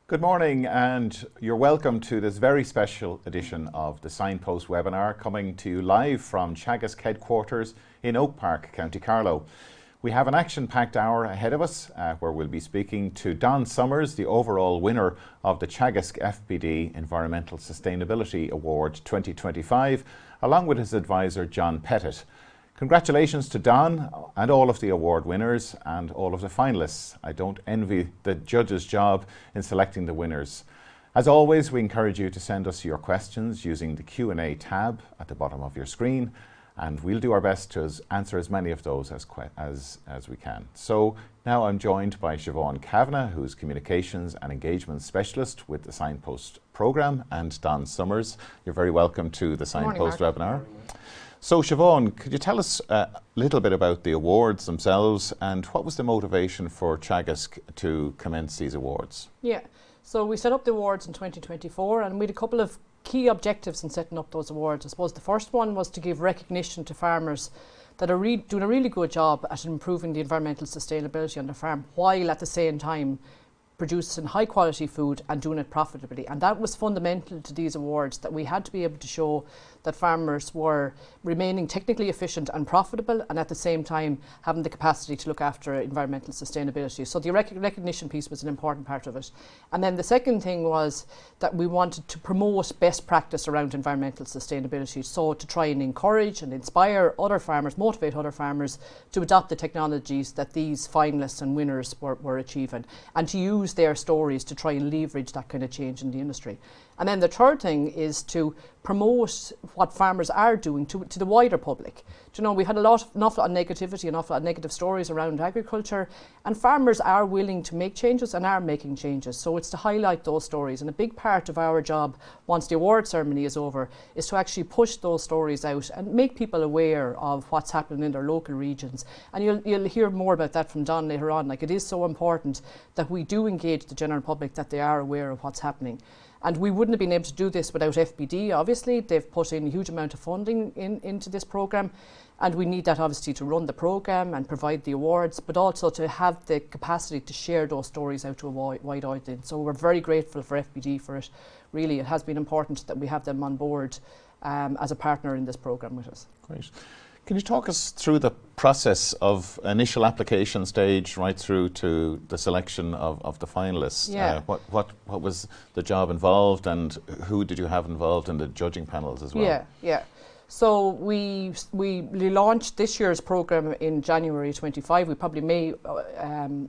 Good morning, and you're welcome to this very special edition of the Signpost webinar, coming to you live from Teagasc headquarters in Oak Park, County Carlow. We have an action-packed hour ahead of us where we'll be speaking to Don Summers, the overall winner of the Teagasc FBD Environmental Sustainability Award 2025, along with his advisor John Pettit. Congratulations to Don and all of the award winners and all of the finalists. I don't envy the judge's job in selecting the winners. As always, we encourage you to send us your questions using the Q&A tab at the bottom of your screen, and we'll do our best to answer as many of those as we can. So now I'm joined by Siobhan Kavanagh, who's Communications and Engagement Specialist with the Signpost Programme, and Don Summers. You're very welcome to the Signpost webinar. So Siobhan, could you tell us a little bit about the awards themselves and what was the motivation for Teagasc to commence these awards? Yeah, so we set up the awards in 2024 and we had a couple of key objectives in setting up those awards. I suppose the first one was to give recognition to farmers that are doing a really good job at improving the environmental sustainability on their farm, while at the same time producing high quality food and doing it profitably. And that was fundamental to these awards, that we had to be able to show that farmers were remaining technically efficient and profitable, and at the same time having the capacity to look after environmental sustainability. So the recognition piece was an important part of it. And then the second thing was that we wanted to promote best practice around environmental sustainability, so to try and encourage and inspire other farmers, motivate other farmers to adopt the technologies that these finalists and winners were achieving, and to use their stories to try and leverage that kind of change in the industry. And then the third thing is to promote what farmers are doing to the wider public. Do you know, we had an awful lot of negativity, an awful lot of negative stories around agriculture, and farmers are willing to make changes and are making changes. So it's to highlight those stories. And a big part of our job, once the award ceremony is over, is to actually push those stories out and make people aware of what's happening in their local regions. And you'll hear more about that from Don later on. Like, it is so important that we do engage the general public, that they are aware of what's happening. And we wouldn't have been able to do this without FBD, obviously. They've put in a huge amount of funding into this programme, and we need that obviously to run the programme and provide the awards, but also to have the capacity to share those stories out to a wide audience. So we're very grateful for FBD for it. Really, it has been important that we have them on board as a partner in this programme with us. Great. Can you talk us through the process of initial application stage right through to the selection of the finalists? Yeah. What was the job involved, and who did you have involved in the judging panels as well? Yeah. So we launched this year's programme in January 25. We probably may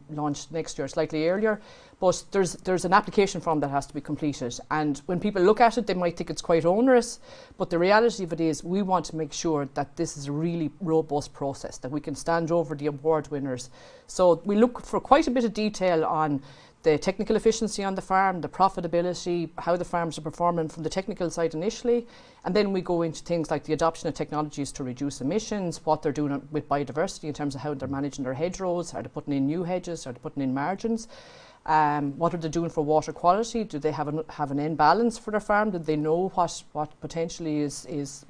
launch next year slightly earlier, but there's an application form that has to be completed, and when people look at it they might think it's quite onerous, but the reality of it is we want to make sure that this is a really robust process, that we can stand over the award winners. So we look for quite a bit of detail on the technical efficiency on the farm, the profitability, how the farms are performing from the technical side initially, and then we go into things like the adoption of technologies to reduce emissions, what they're doing with biodiversity in terms of how they're managing their hedgerows, are they putting in new hedges, are they putting in margins, what are they doing for water quality, do they have an end balance for their farm, do they know what potentially is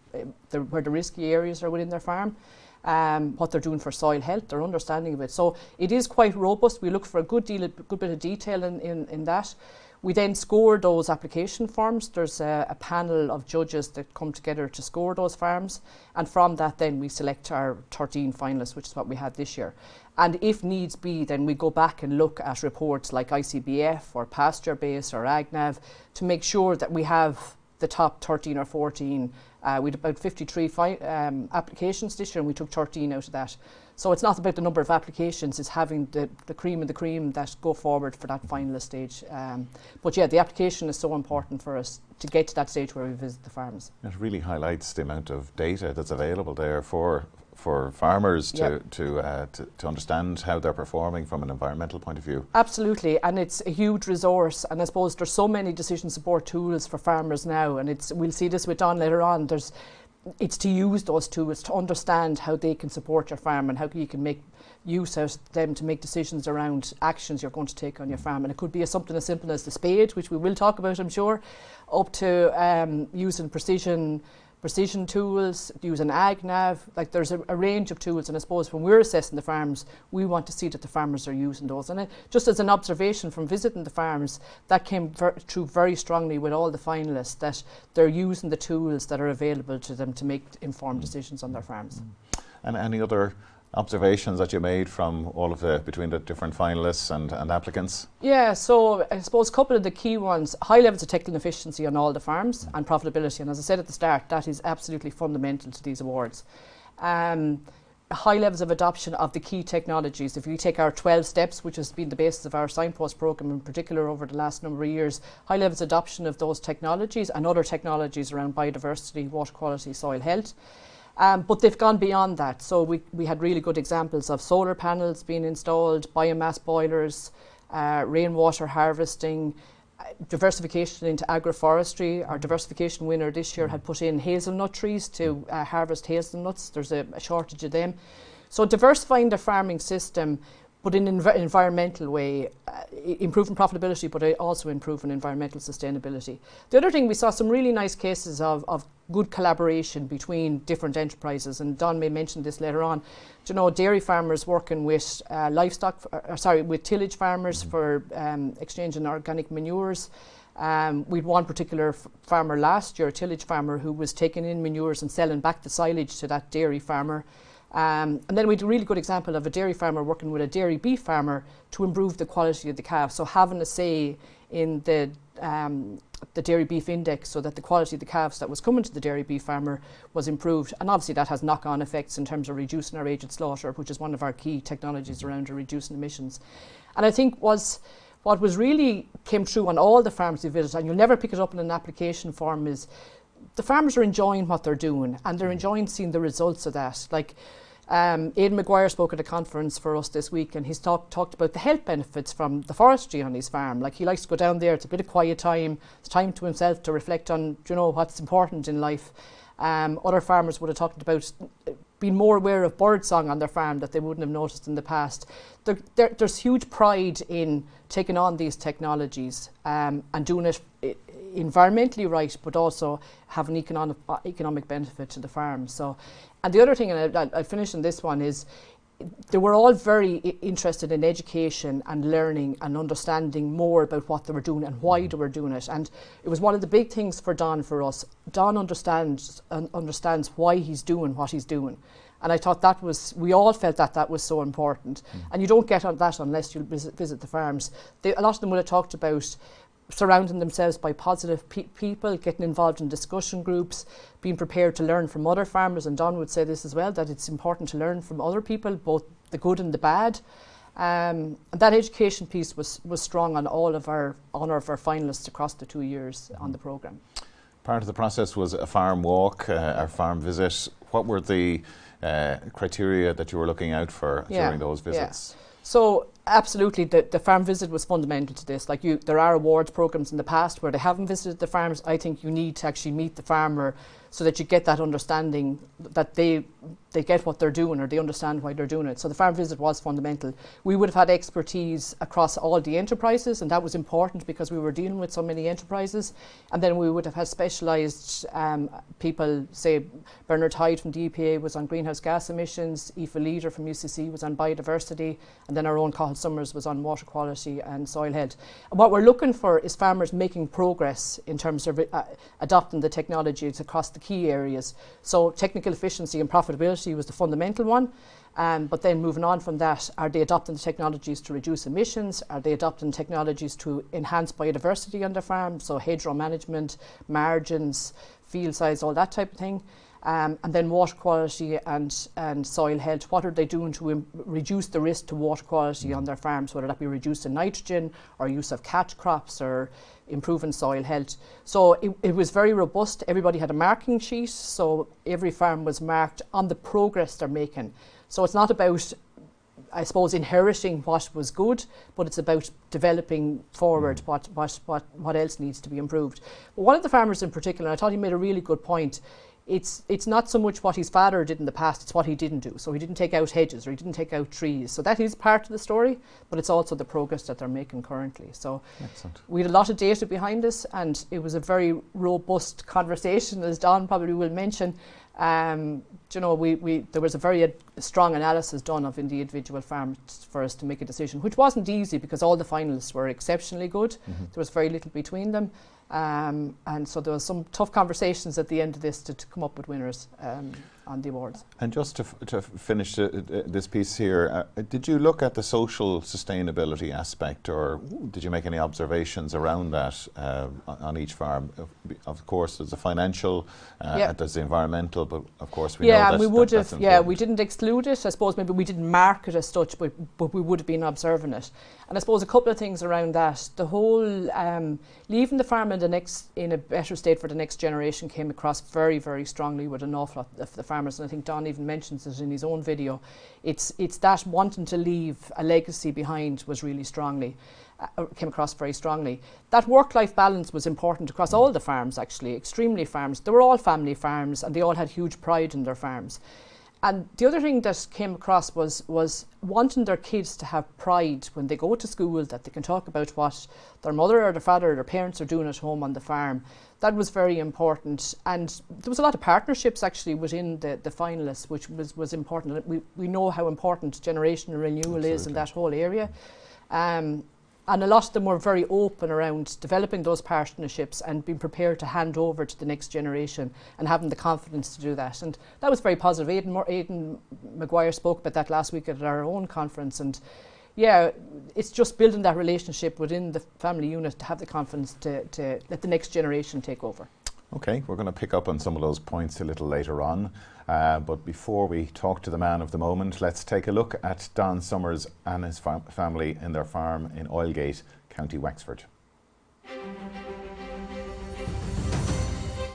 where the risky areas are within their farm. What they're doing for soil health, their understanding of it. So it is quite robust. We look for a good bit of detail in that. We then score those application forms. There's a panel of judges that come together to score those farms, and from that then we select our 13 finalists, which is what we had this year. And if needs be, then we go back and look at reports like ICBF or Pasture Base or AgNav to make sure that we have the top 13 or 14. We had about 53 applications this year, and we took 13 out of that. So it's not about the number of applications, it's having the cream of the cream that go forward for that finalist stage. But yeah, the application is so important for us to get to that stage where we visit the farms. It really highlights the amount of data that's available there for farmers to understand how they're performing from an environmental point of view. Absolutely, and it's a huge resource, and I suppose there's so many decision support tools for farmers now, and we'll see this with Don later on. It's to use those tools to understand how they can support your farm and how you can make use out of them to make decisions around actions you're going to take on your farm. And it could be something as simple as the spade, which we will talk about I'm sure, up to using precision precision tools, use an ag nav. Like there's a range of tools, and I suppose when we're assessing the farms, we want to see that the farmers are using those. And just as an observation from visiting the farms, that came through very strongly with all the finalists, that they're using the tools that are available to them to make informed decisions on their farms. And any other observations that you made from all of between the different finalists and applicants? Yeah, so I suppose a couple of the key ones: high levels of technical efficiency on all the farms and profitability. And as I said at the start, that is absolutely fundamental to these awards. High levels of adoption of the key technologies. If you take our 12 steps, which has been the basis of our Signpost programme in particular over the last number of years, high levels of adoption of those technologies and other technologies around biodiversity, water quality, soil health. But they've gone beyond that. So we had really good examples of solar panels being installed, biomass boilers, rainwater harvesting, diversification into agroforestry. Our diversification winner this year had put in hazelnut trees to harvest hazelnuts. There's a shortage of them. So diversifying the farming system, but in an environmental way, improving profitability, but also improving environmental sustainability. The other thing, we saw some really nice cases of good collaboration between different enterprises, and Don may mention this later on. You know, dairy farmers working with with tillage farmers for exchanging organic manures. We had one particular farmer last year, a tillage farmer, who was taking in manures and selling back the silage to that dairy farmer. And then we had a really good example of a dairy farmer working with a dairy beef farmer to improve the quality of the calf. So having a say in the dairy beef index, so that the quality of the calves that was coming to the dairy beef farmer was improved. And obviously that has knock-on effects in terms of reducing our aged slaughter, which is one of our key technologies around reducing emissions. And I think what was really came through on all the farms we visited, and you'll never pick it up in an application form, is the farmers are enjoying what they're doing, and they're enjoying seeing the results of that. Like Aidan Maguire spoke at a conference for us this week, and he's talked about the health benefits from the forestry on his farm. Like, he likes to go down there, it's a bit of quiet time, it's time to himself to reflect on, you know, what's important in life. Other farmers would have talked about being more aware of birdsong on their farm that they wouldn't have noticed in the past. There's huge pride in taking on these technologies and doing it environmentally right, but also have an economic benefit to the farm. So, and the other thing, and I'll finish on this one, is they were all very interested in education and learning and understanding more about what they were doing and why they were doing it. And it was one of the big things for Don, for us. Don understands why he's doing what he's doing. And I thought that was, we all felt that was so important. And you don't get on that unless you visit the farms. A lot of them would have talked about surrounding themselves by positive people, getting involved in discussion groups, being prepared to learn from other farmers. And Don would say this as well, that it's important to learn from other people, both the good and the bad. And that education piece was strong on all of our finalists across the 2 years on the programme. Part of the process was a farm walk, a farm visit. What were the criteria that you were looking out for during those visits? Yeah. So absolutely, the farm visit was fundamental to this. Like, there are awards programs in the past where they haven't visited the farms. I think you need to actually meet the farmer so that you get that understanding that they get what they're doing, or they understand why they're doing it. So the farm visit was fundamental. We would have had expertise across all the enterprises, and that was important because we were dealing with so many enterprises. And then we would have had specialised people, say Bernard Hyde from the EPA was on greenhouse gas emissions, Aoife Leader from UCC was on biodiversity, and then our own Cathal Summers was on water quality and soil health. And what we're looking for is farmers making progress in terms of adopting the technologies across the key areas. So technical efficiency and profitability was the fundamental one, but then moving on from that, are they adopting the technologies to reduce emissions? Are they adopting technologies to enhance biodiversity on their farm? So hedgerow management, margins, field size, all that type of thing. And then water quality and soil health. What are they doing to reduce the risk to water quality on their farms, whether that be reducing nitrogen or use of catch crops or improving soil health. So it was very robust. Everybody had a marking sheet, so every farm was marked on the progress they're making. So it's not about, I suppose, inheriting what was good, but it's about developing forward what else needs to be improved. But one of the farmers in particular, I thought he made a really good point. it's not so much what his father did in the past, it's what he didn't do. So he didn't take out hedges or he didn't take out trees. So that is part of the story, but it's also the progress that they're making currently. So excellent. We had a lot of data behind us, and it was a very robust conversation, as Don probably will mention. You know, there was a very strong analysis done of in the individual farms for us to make a decision, which wasn't easy because all the finalists were exceptionally good. There was very little between them. And so there was some tough conversations at the end of this to come up with winners on the awards. And just to finish this piece here, did you look at the social sustainability aspect, or did you make any observations around that on each farm? Of course, there's the financial, there's the environmental, but of course we know and we would have. Yeah, we didn't exclude it. I suppose maybe we didn't mark it as such, but we would have been observing it. And I suppose a couple of things around that. The whole leaving the farm in a better state for the next generation came across very, very strongly with an awful lot of the farmers, and I think Don even mentions it in his own video. It's that wanting to leave a legacy behind was really strongly came across very strongly. That work-life balance was important across all the farms, actually, extremely farms. They were all family farms, and they all had huge pride in their farms. And the other thing that came across was wanting their kids to have pride when they go to school, that they can talk about what their mother or their father or their parents are doing at home on the farm. That was very important. And there was a lot of partnerships actually within the finalists, which was important. We know how important generational renewal is in that whole area. And a lot of them were very open around developing those partnerships and being prepared to hand over to the next generation and having the confidence to do that. And that was very positive. Aidan Maguire spoke about that last week at our own conference. And yeah, it's just building that relationship within the family unit to have the confidence to let the next generation take over. Okay, we're going to pick up on some of those points a little later on. But before we talk to the man of the moment, let's take a look at Don Summers and his family in their farm in Oilgate, County Wexford.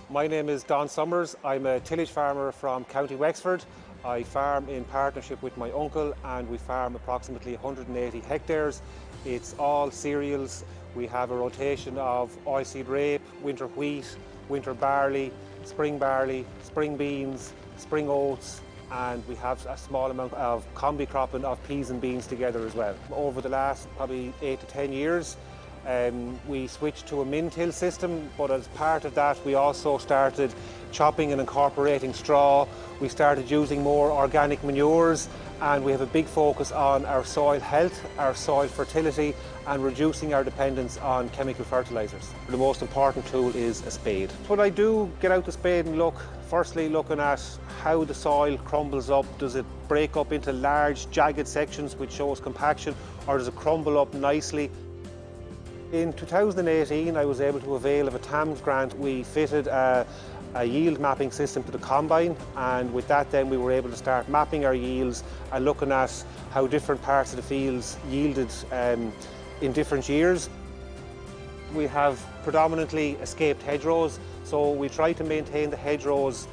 My name is Don Summers. I'm a tillage farmer from County Wexford. I farm in partnership with my uncle, and we farm approximately 180 hectares. It's all cereals. We have a rotation of oilseed rape, winter wheat, winter barley, spring beans, spring oats, and we have a small amount of combi cropping of peas and beans together as well. Over the last probably 8 to 10 years, we switched to a min-till system, but as part of that we also started chopping and incorporating straw. We started using more organic manures, and we have a big focus on our soil health, our soil fertility, and reducing our dependence on chemical fertilisers. The most important tool is a spade. When I do get out the spade and look, firstly looking at how the soil crumbles up. Does it break up into large jagged sections which shows compaction, or does it crumble up nicely? In 2018 I was able to avail of a TAMS grant. We fitted a yield mapping system to the combine, and with that then we were able to start mapping our yields and looking at how different parts of the fields yielded in different years. We have predominantly escaped hedgerows, so we try to maintain the hedgerows,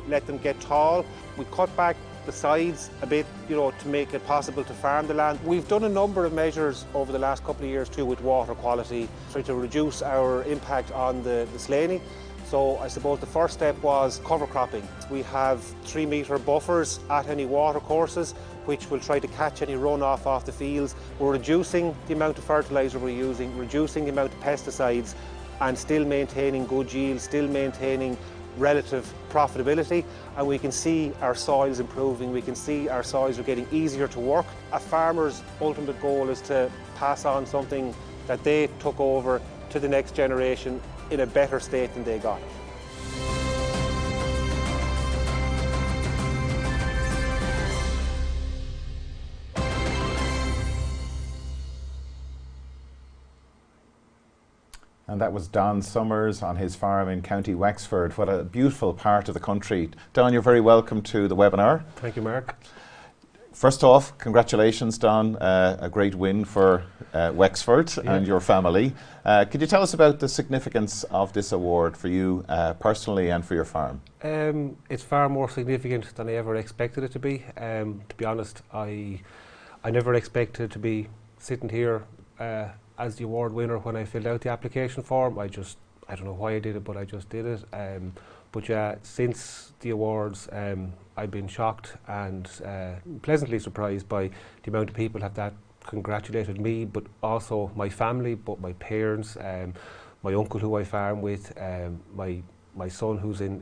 let them get tall. We cut back the sides a bit, to make it possible to farm the land. We've done a number of measures over the last couple of years too with water quality, trying to reduce our impact on the slaney. So I suppose the first step was cover cropping. We have 3-metre buffers at any water courses, which will try to catch any runoff off the fields. We're reducing the amount of fertiliser we're using, reducing the amount of pesticides, and still maintaining good yield, still maintaining relative profitability, and we can see our soils improving, we can see our soils are getting easier to work. A farmer's ultimate goal is to pass on something that they took over to the next generation in a better state than they got it. And that was Don Summers on his farm in County Wexford. What a beautiful part of the country. Don, you're very welcome to the webinar. Thank you, Mark. First off, congratulations, Don. A great win for Wexford and your family. Could you tell us about the significance of this award for you personally and for your farm? It's far more significant than I ever expected it to be. To be honest, I never expected to be sitting here as the award winner when I filled out the application form. I don't know why I did it, but I just did it. But yeah, since the awards, I've been shocked and pleasantly surprised by the amount of people that congratulated me, but also my family, but my parents, my uncle who I farm with, my son who's in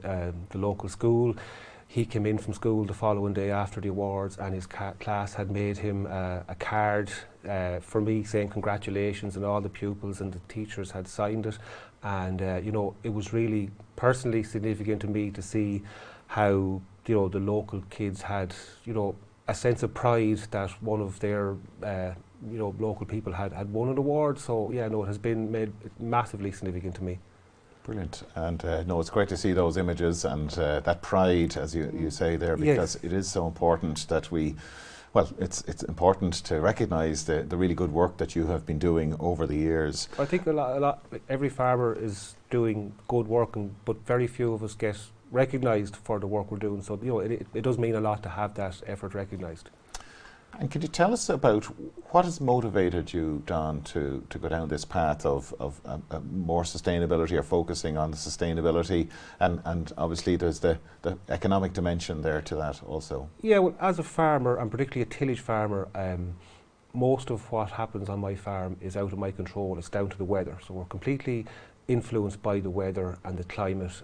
the local school. He came in from school the following day after the awards, and his class had made him a card for me saying congratulations, and all the pupils and the teachers had signed it. And you know, it was really personally significant to me to see how, you know, the local kids had, you know, a sense of pride that one of their you know, local people had won an award. So yeah, no, it has been made massively significant to me. Brilliant. And no, it's great to see those images and that pride, as you say there, because it is so important that we, well, it's important to recognise the really good work that you have been doing over the years. I think a lot every farmer is doing good work, but very few of us get recognised for the work we're doing. So, you know, it does mean a lot to have that effort recognised. And could you tell us about what has motivated you, Don, to go down this path of more sustainability, or focusing on the sustainability, and obviously there's the economic dimension there to that also? Yeah, well, as a farmer, and particularly a tillage farmer, most of what happens on my farm is out of my control. It's down to the weather. So we're completely influenced by the weather and the climate.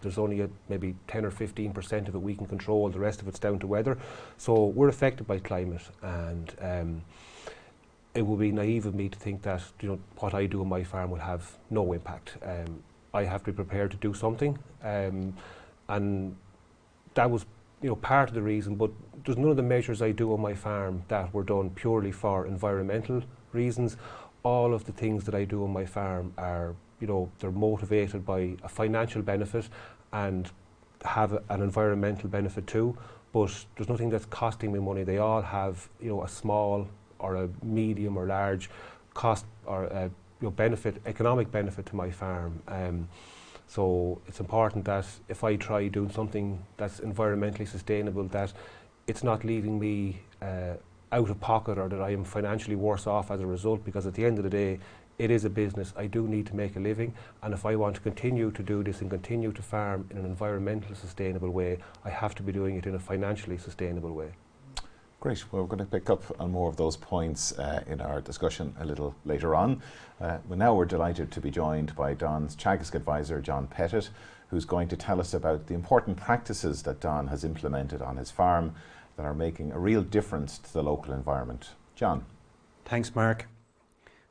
There's only maybe 10 or 15% of it we can control. The rest of it's down to weather. So we're affected by climate, and it would be naive of me to think that, you know, what I do on my farm will have no impact. I have to be prepared to do something, and that was, you know, part of the reason. But there's none of the measures I do on my farm that were done purely for environmental reasons. All of the things that I do on my farm are, you know, they're motivated by a financial benefit and have an environmental benefit too, but there's nothing that's costing me money. They all have, you know, a small or a medium or large cost or you know, benefit, economic benefit to my farm. So it's important that if I try doing something that's environmentally sustainable, that it's not leaving me out of pocket, or that I am financially worse off as a result, because at the end of the day, it is a business. I do need to make a living, and if I want to continue to do this and continue to farm in an environmentally sustainable way, I have to be doing it in a financially sustainable way. Great. Well, we're going to pick up on more of those points in our discussion a little later on. Well, now we're delighted to be joined by Don's Teagasc advisor, John Pettit, who's going to tell us about the important practices that Don has implemented on his farm that are making a real difference to the local environment. John. Thanks, Mark.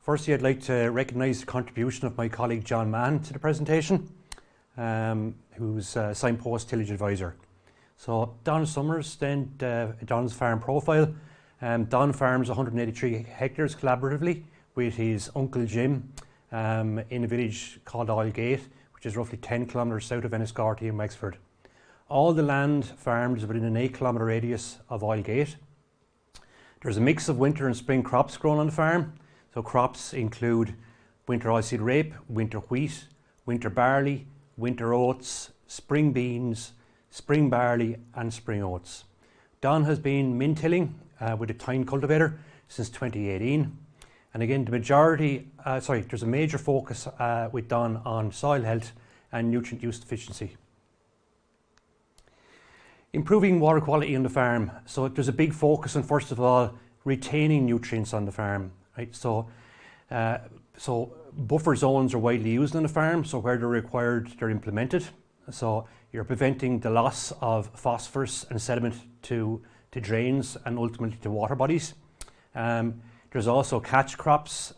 Firstly, I'd like to recognise the contribution of my colleague John Mann to the presentation, who's a Signpost Tillage Advisor. So Don Summers, then Don's farm profile. Don farms 183 hectares collaboratively with his uncle Jim in a village called Oilgate, which is roughly 10 kilometres south of Enniscorthy in Wexford. All the land farmed is within an 8-kilometre radius of Oilgate. There's a mix of winter and spring crops grown on the farm. So crops include winter oilseed rape, winter wheat, winter barley, winter oats, spring beans, spring barley and spring oats. Don has been min-tilling with a tine cultivator since 2018. And again, the majority, there's a major focus with Don on soil health and nutrient use efficiency. Improving water quality on the farm. So there's a big focus on, first of all, retaining nutrients on the farm. Right? So buffer zones are widely used on the farm, so where they're required, they're implemented. So you're preventing the loss of phosphorus and sediment to drains and ultimately to water bodies. There's also catch crops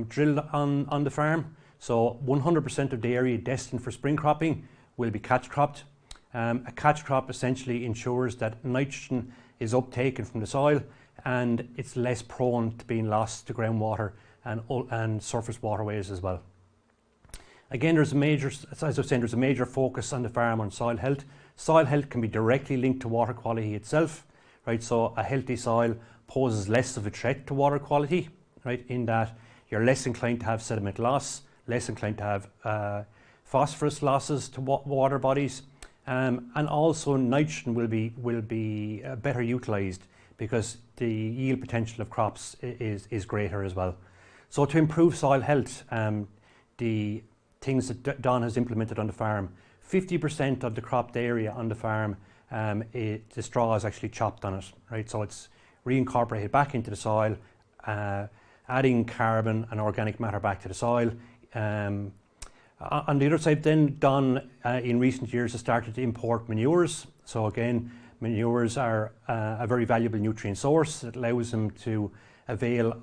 drilled on the farm. So 100% of the area destined for spring cropping will be catch cropped. A catch crop essentially ensures that nitrogen is uptaken from the soil and it's less prone to being lost to groundwater and surface waterways as well. Again, there's a major, as I was saying, there's a major focus on the farm on soil health. Soil health can be directly linked to water quality itself, right? So a healthy soil poses less of a threat to water quality, right? In that you're less inclined to have sediment loss, less inclined to have phosphorus losses to water bodies, and also nitrogen will be better utilised because the yield potential of crops is greater as well. So to improve soil health, the things that Don has implemented on the farm. 50% of the cropped area on the farm, the straw is actually chopped on it, right? So it's reincorporated back into the soil, adding carbon and organic matter back to the soil. On the other side then, Don in recent years has started to import manures. So again, manures are a very valuable nutrient source that allows them to avail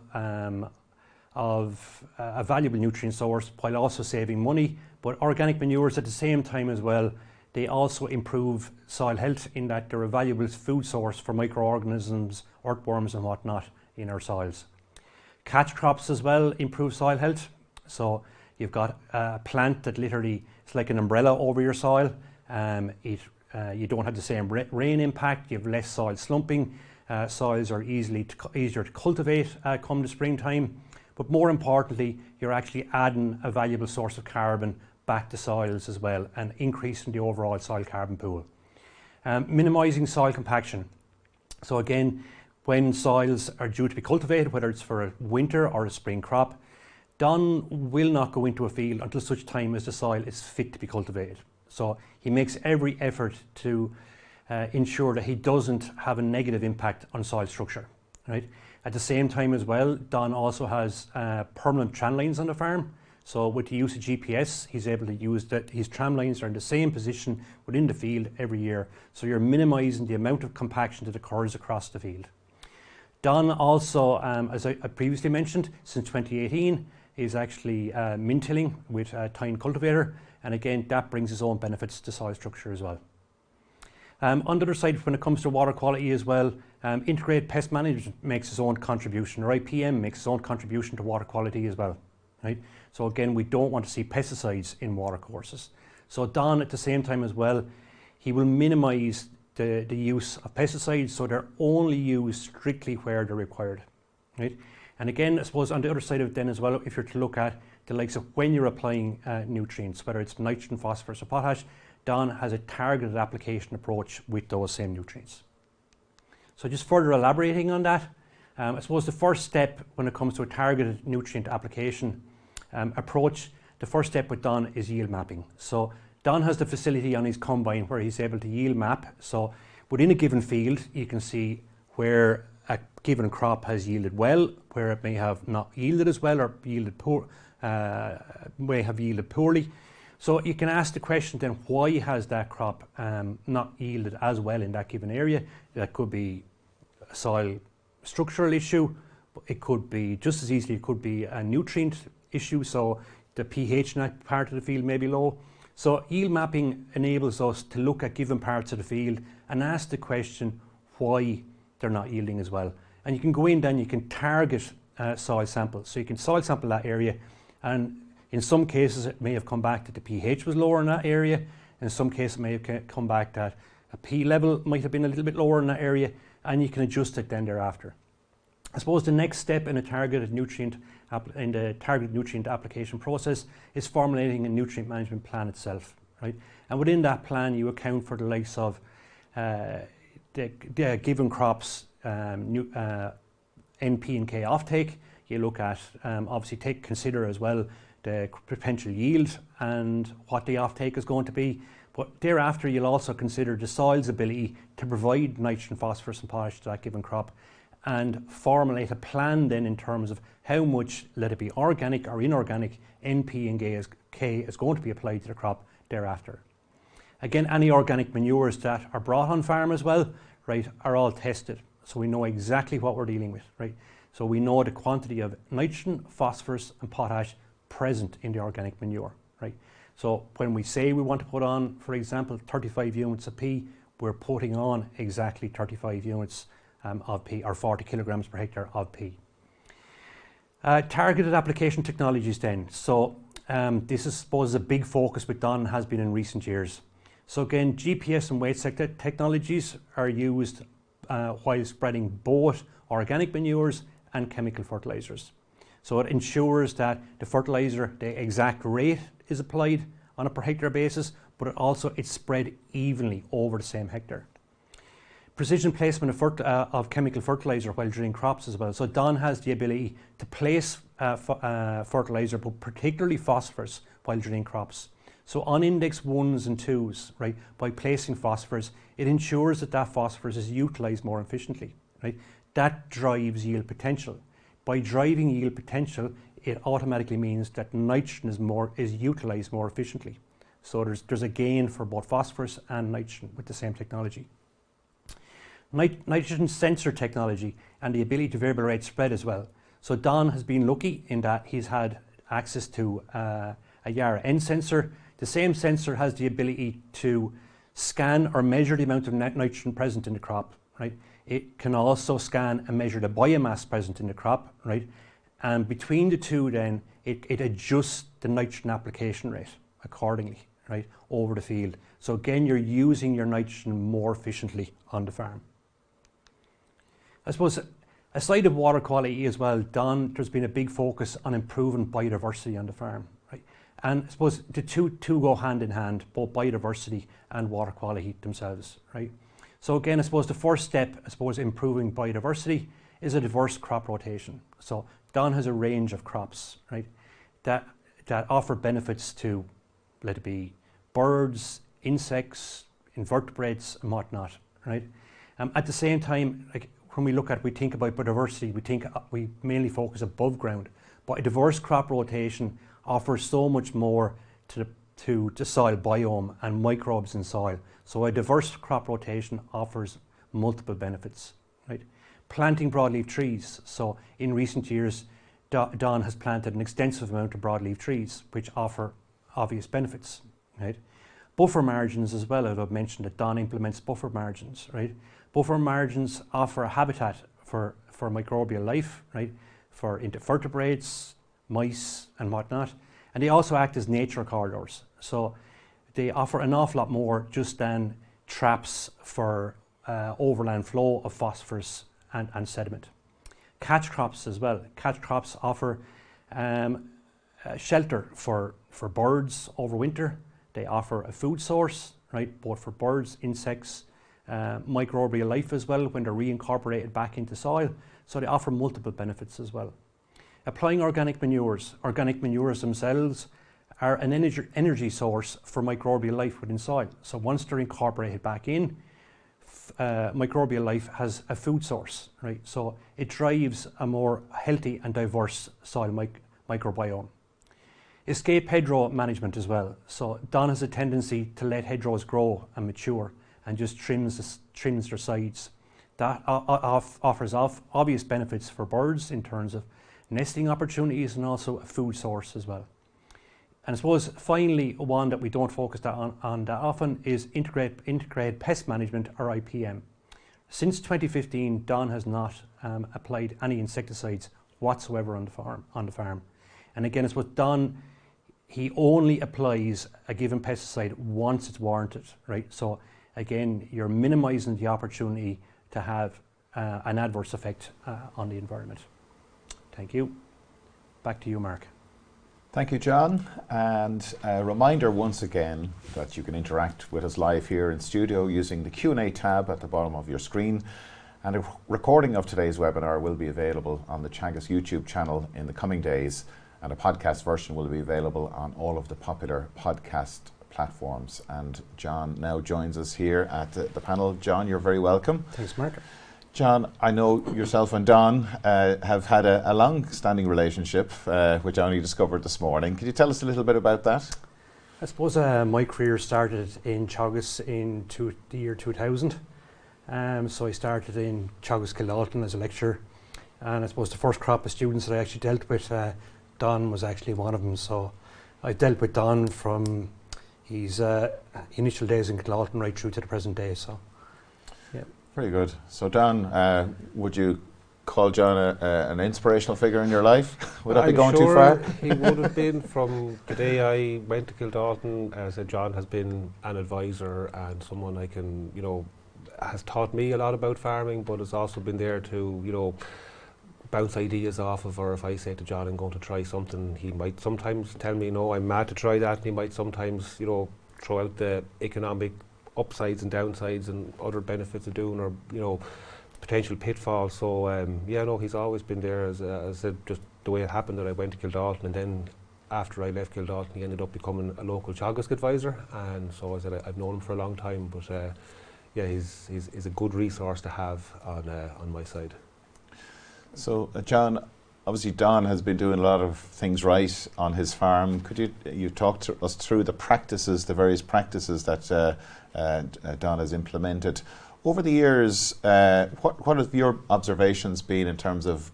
of a valuable nutrient source while also saving money. But organic manures at the same time as well, they also improve soil health in that they're a valuable food source for microorganisms, earthworms and whatnot in our soils. Catch crops as well improve soil health. So you've got a plant that literally is like an umbrella over your soil. You don't have the same rain impact, you have less soil slumping. Soils are easier to cultivate come the springtime. But more importantly, you're actually adding a valuable source of carbon back to soils as well and increasing the overall soil carbon pool. Minimising soil compaction. So again, when soils are due to be cultivated, whether it's for a winter or a spring crop, Don will not go into a field until such time as the soil is fit to be cultivated. So he makes every effort to ensure that he doesn't have a negative impact on soil structure, right? At the same time as well, Don also has permanent tram lines on the farm. So with the use of GPS, he's able to use that his tram lines are in the same position within the field every year. So you're minimising the amount of compaction that occurs across the field. Don also, as I previously mentioned, since 2018, is actually min-tilling with a tine cultivator. And again, that brings its own benefits to soil structure as well. On the other side, when it comes to water quality as well, Integrated Pest Management makes its own contribution, or IPM makes its own contribution to water quality as well, right? So again, we don't want to see pesticides in water courses. So Don, at the same time as well, he will minimise the use of pesticides, so they're only used strictly where they're required, right? And again, I suppose on the other side of it then as well, if you're to look at the likes of when you're applying nutrients, whether it's nitrogen, phosphorus or potash, Don has a targeted application approach with those same nutrients. So just further elaborating on that, I suppose the first step when it comes to a targeted nutrient application approach, the first step with Don is yield mapping. So Don has the facility on his combine where he's able to yield map. So within a given field, you can see where a given crop has yielded well, where it may have not yielded as well or yielded poor, may have yielded poorly. So you can ask the question then, why has that crop not yielded as well in that given area? That could be a soil structural issue. It could be, just as easily, it could be a nutrient issue. So the pH in that part of the field may be low. So yield mapping enables us to look at given parts of the field and ask the question why they're not yielding as well. And you can go in then, you can target soil samples. So you can soil sample that area, and in some cases it may have come back that the pH was lower in that area. In some cases it may have come back that a P level might have been a little bit lower in that area, and you can adjust it then thereafter. I suppose the next step in a targeted nutrient application process is formulating a nutrient management plan itself, right? And within that plan, you account for the likes of the given crops, NP and K offtake. You look at obviously consider as well the potential yield and what the offtake is going to be. But thereafter, you'll also consider the soil's ability to provide nitrogen, phosphorus and potash to that given crop, and formulate a plan then in terms of how much, let it be organic or inorganic, NP and K is going to be applied to the crop thereafter. Again, any organic manures that are brought on farm as well, right, are all tested. So we know exactly what we're dealing with, right? So we know the quantity of nitrogen, phosphorus and potash present in the organic manure, right? So when we say we want to put on, for example, 35 units of P, we're putting on exactly 35 units of P, or 40 kilograms per hectare of P. Targeted application technologies then. So this is, I suppose, a big focus with Don has been in recent years. So again, GPS and weight sector technologies are used while spreading both organic manures and chemical fertilizers. So it ensures that the fertilizer, the exact rate is applied on a per hectare basis, but it's spread evenly over the same hectare. Precision placement of chemical fertilizer while drilling crops as well. So Don has the ability to place fertilizer, but particularly phosphorus, while drilling crops. So on index 1s and 2s, right, by placing phosphorus, it ensures that that phosphorus is utilised more efficiently, right? That drives yield potential. By driving yield potential, it automatically means that nitrogen is utilised more efficiently. So there's a gain for both phosphorus and nitrogen with the same technology. Nitrogen sensor technology and the ability to variable rate spread as well. So Don has been lucky in that he's had access to a Yara N sensor. The same sensor has the ability to scan or measure the amount of nitrogen present in the crop, right? It can also scan and measure the biomass present in the crop, right? And between the two then, it adjusts the nitrogen application rate accordingly, right, over the field. So again, you're using your nitrogen more efficiently on the farm. I suppose aside of water quality as well, there's been a big focus on improving biodiversity on the farm, right? And I suppose the two go hand in hand, both biodiversity and water quality themselves, right? So again, I suppose the first step, improving biodiversity is a diverse crop rotation. So Don has a range of crops, right, that offer benefits to, let it be birds, insects, invertebrates, and whatnot, right? At the same time, like when we think about biodiversity, we mainly focus above ground, but a diverse crop rotation offers so much more to the soil biome and microbes in soil. So a diverse crop rotation offers multiple benefits, right? Planting broadleaf trees. So in recent years, Don has planted an extensive amount of broadleaf trees, which offer obvious benefits, right? Buffer margins as well, I've mentioned that Don implements buffer margins, right? Buffer margins offer a habitat for microbial life, right? For invertebrates, mice and whatnot. And they also act as nature corridors. So they offer an awful lot more just than traps for overland flow of phosphorus and sediment. Catch crops as well. Catch crops offer shelter for birds over winter. They offer a food source, right, both for birds, insects, microbial life as well when they're reincorporated back into soil. So they offer multiple benefits as well. Applying organic manures. Organic manures themselves are an energy source for microbial life within soil. So once they're incorporated back in, microbial life has a food source, right? So it drives a more healthy and diverse soil microbiome. Escape hedgerow management as well. So Don has a tendency to let hedgerows grow and mature and just trims their sides. That offers obvious benefits for birds in terms of nesting opportunities and also a food source as well. And I suppose finally one that we don't focus on that often is integrated pest management, or IPM. Since 2015, Don has not applied any insecticides whatsoever on the farm. And again, it's what Don, he only applies a given pesticide once it's warranted, right? So again, you're minimizing the opportunity to have an adverse effect on the environment. Thank you. Back to you, Mark. Thank you, John. And a reminder once again that you can interact with us live here in studio using the Q&A tab at the bottom of your screen. And a recording of today's webinar will be available on the Teagasc YouTube channel in the coming days, and a podcast version will be available on all of the popular podcast platforms. And John now joins us here at the panel. John, you're very welcome. Thanks, Mark. John, I know yourself and Don have had a long-standing relationship, which I only discovered this morning. Could you tell us a little bit about that? I suppose my career started in Teagasc in the year 2000. So I started in Teagasc Kildalton as a lecturer. And I suppose the first crop of students that I actually dealt with, Don was actually one of them. So I dealt with Don from his initial days in Kildalton right through to the present day. So, yeah. Very good. So Don, would you call John an inspirational figure in your life? Would that be going too far? He would have been. From the day I went to Kildalton. As I said, John has been an advisor and someone I can, has taught me a lot about farming, but has also been there to, bounce ideas off of, or if I say to John I'm going to try something, he might sometimes tell me, no, I'm mad to try that, and he might sometimes, throw out the economic upsides and downsides and other benefits of doing, or potential pitfalls. So he's always been there. As I said, just the way it happened that I went to Kildalton, and then after I left Kildalton, he ended up becoming a local Teagasc advisor, and so I said I've known him for a long time, but yeah, he's a good resource to have on my side. So John, obviously Don has been doing a lot of things right on his farm. Could you talk to us through the practices, the various practices that Don has implemented over the years? What have your observations been in terms of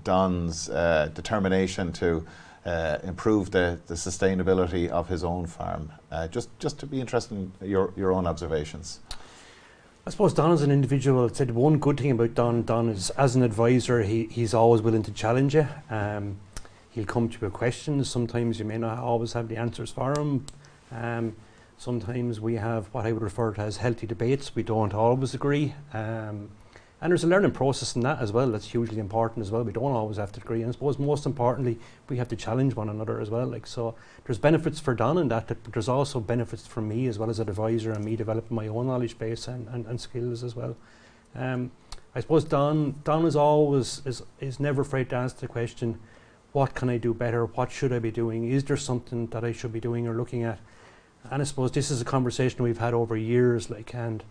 Don's determination to improve the sustainability of his own farm? Just to be interested in your own observations. I suppose Don as an individual, I'd say the one good thing about Don is as an advisor, he's always willing to challenge you. He'll come to you with questions. Sometimes you may not always have the answers for him. Sometimes we have what I would refer to as healthy debates. We don't always agree. And there's a learning process in that as well. That's hugely important as well. We don't always have to agree. And I suppose most importantly, we have to challenge one another as well. Like, so there's benefits for Don in that, but there's also benefits for me as well as an advisor and me developing my own knowledge base and skills as well. I suppose Don is always, is never afraid to ask the question, what can I do better? What should I be doing? Is there something that I should be doing or looking at? And I suppose this is a conversation we've had over years, and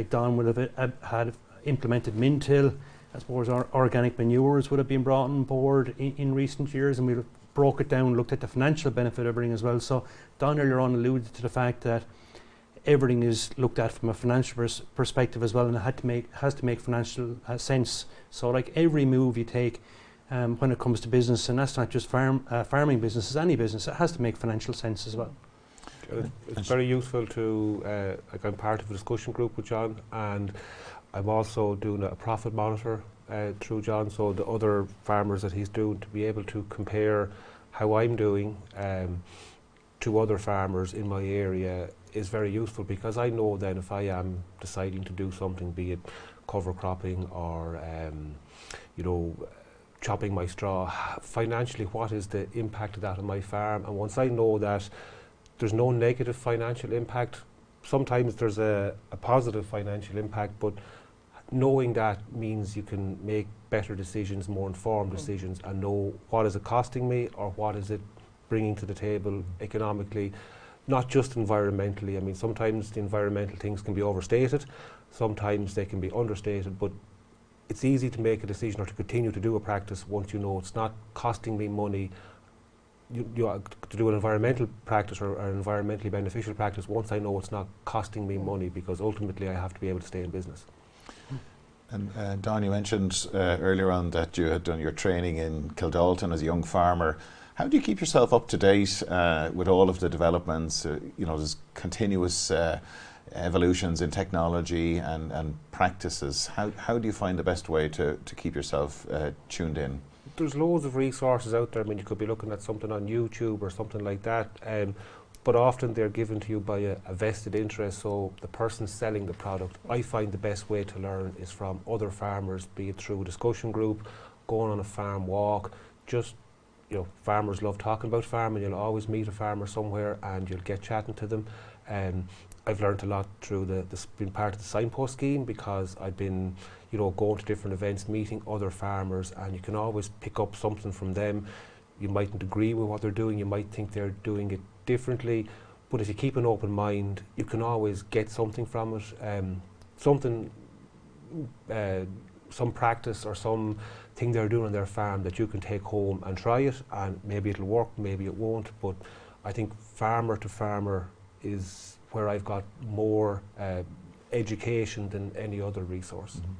Don would have had implemented Mintill. I suppose our organic manures would have been brought on board in recent years, and we broke it down, looked at the financial benefit of everything as well. So Don earlier on alluded to the fact that everything is looked at from a financial perspective as well, and it has to make financial sense. So like every move you take when it comes to business, and that's not just farming business, it's any business, it has to make financial sense as well. It's very useful to, like, I'm part of a discussion group with John, and I'm also doing a profit monitor through John, so the other farmers that he's doing, to be able to compare how I'm doing to other farmers in my area is very useful, because I know then if I am deciding to do something, be it cover cropping or chopping my straw, financially what is the impact of that on my farm. And once I know that there's no negative financial impact, sometimes there's a positive financial impact, but knowing that means you can make better decisions, more informed decisions, and know what is it costing me or what is it bringing to the table economically, not just environmentally. I mean, sometimes the environmental things can be overstated, sometimes they can be understated, but it's easy to make a decision or to continue to do a practice once you know it's not costing me money. To do an environmental practice or an environmentally beneficial practice, once I know it's not costing me money, because ultimately I have to be able to stay in business. And Don, you mentioned earlier on that you had done your training in Kildalton as a young farmer. How do you keep yourself up to date with all of the developments? There's continuous evolutions in technology and practices. How do you find the best way to keep yourself tuned in? There's loads of resources out there. I mean, you could be looking at something on YouTube or something like that, but often they're given to you by a vested interest, so the person selling the product. I find the best way to learn is from other farmers, be it through a discussion group, going on a farm walk. Just, farmers love talking about farming. You'll always meet a farmer somewhere and you'll get chatting to them. I've learned a lot through being part of the Signpost scheme, because I've been going to different events, meeting other farmers, and you can always pick up something from them. You mightn't agree with what they're doing, you might think they're doing it differently, but if you keep an open mind, you can always get something from it, some practice or some thing they're doing on their farm that you can take home and try it, and maybe it'll work, maybe it won't. But I think farmer to farmer is where I've got more education than any other resource. Mm-hmm.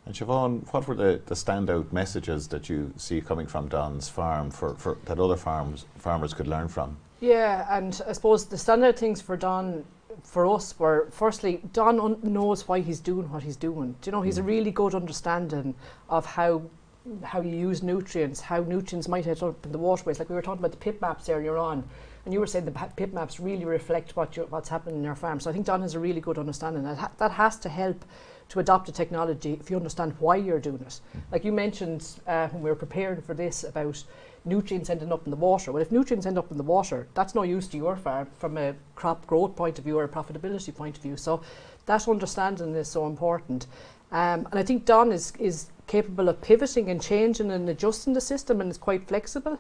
And Siobhan, what were the standout messages that you see coming from Don's farm for that other farmers could learn from? Yeah, and I suppose the standout things for Don, for us, were firstly, Don knows why he's doing what he's doing. He's a really good understanding of how you use nutrients, how nutrients might end up in the waterways. Like we were talking about the pit maps earlier on, and you were saying the pit maps really reflect what's happening in your farm. So I think Don has a really good understanding. That has to help to adopt a technology if you understand why you're doing it. Like you mentioned when we were preparing for this about nutrients ending up in the water. Well, if nutrients end up in the water, that's no use to your farm from a crop growth point of view or a profitability point of view. So that understanding is so important. And I think Don is capable of pivoting and changing and adjusting the system, and is quite flexible.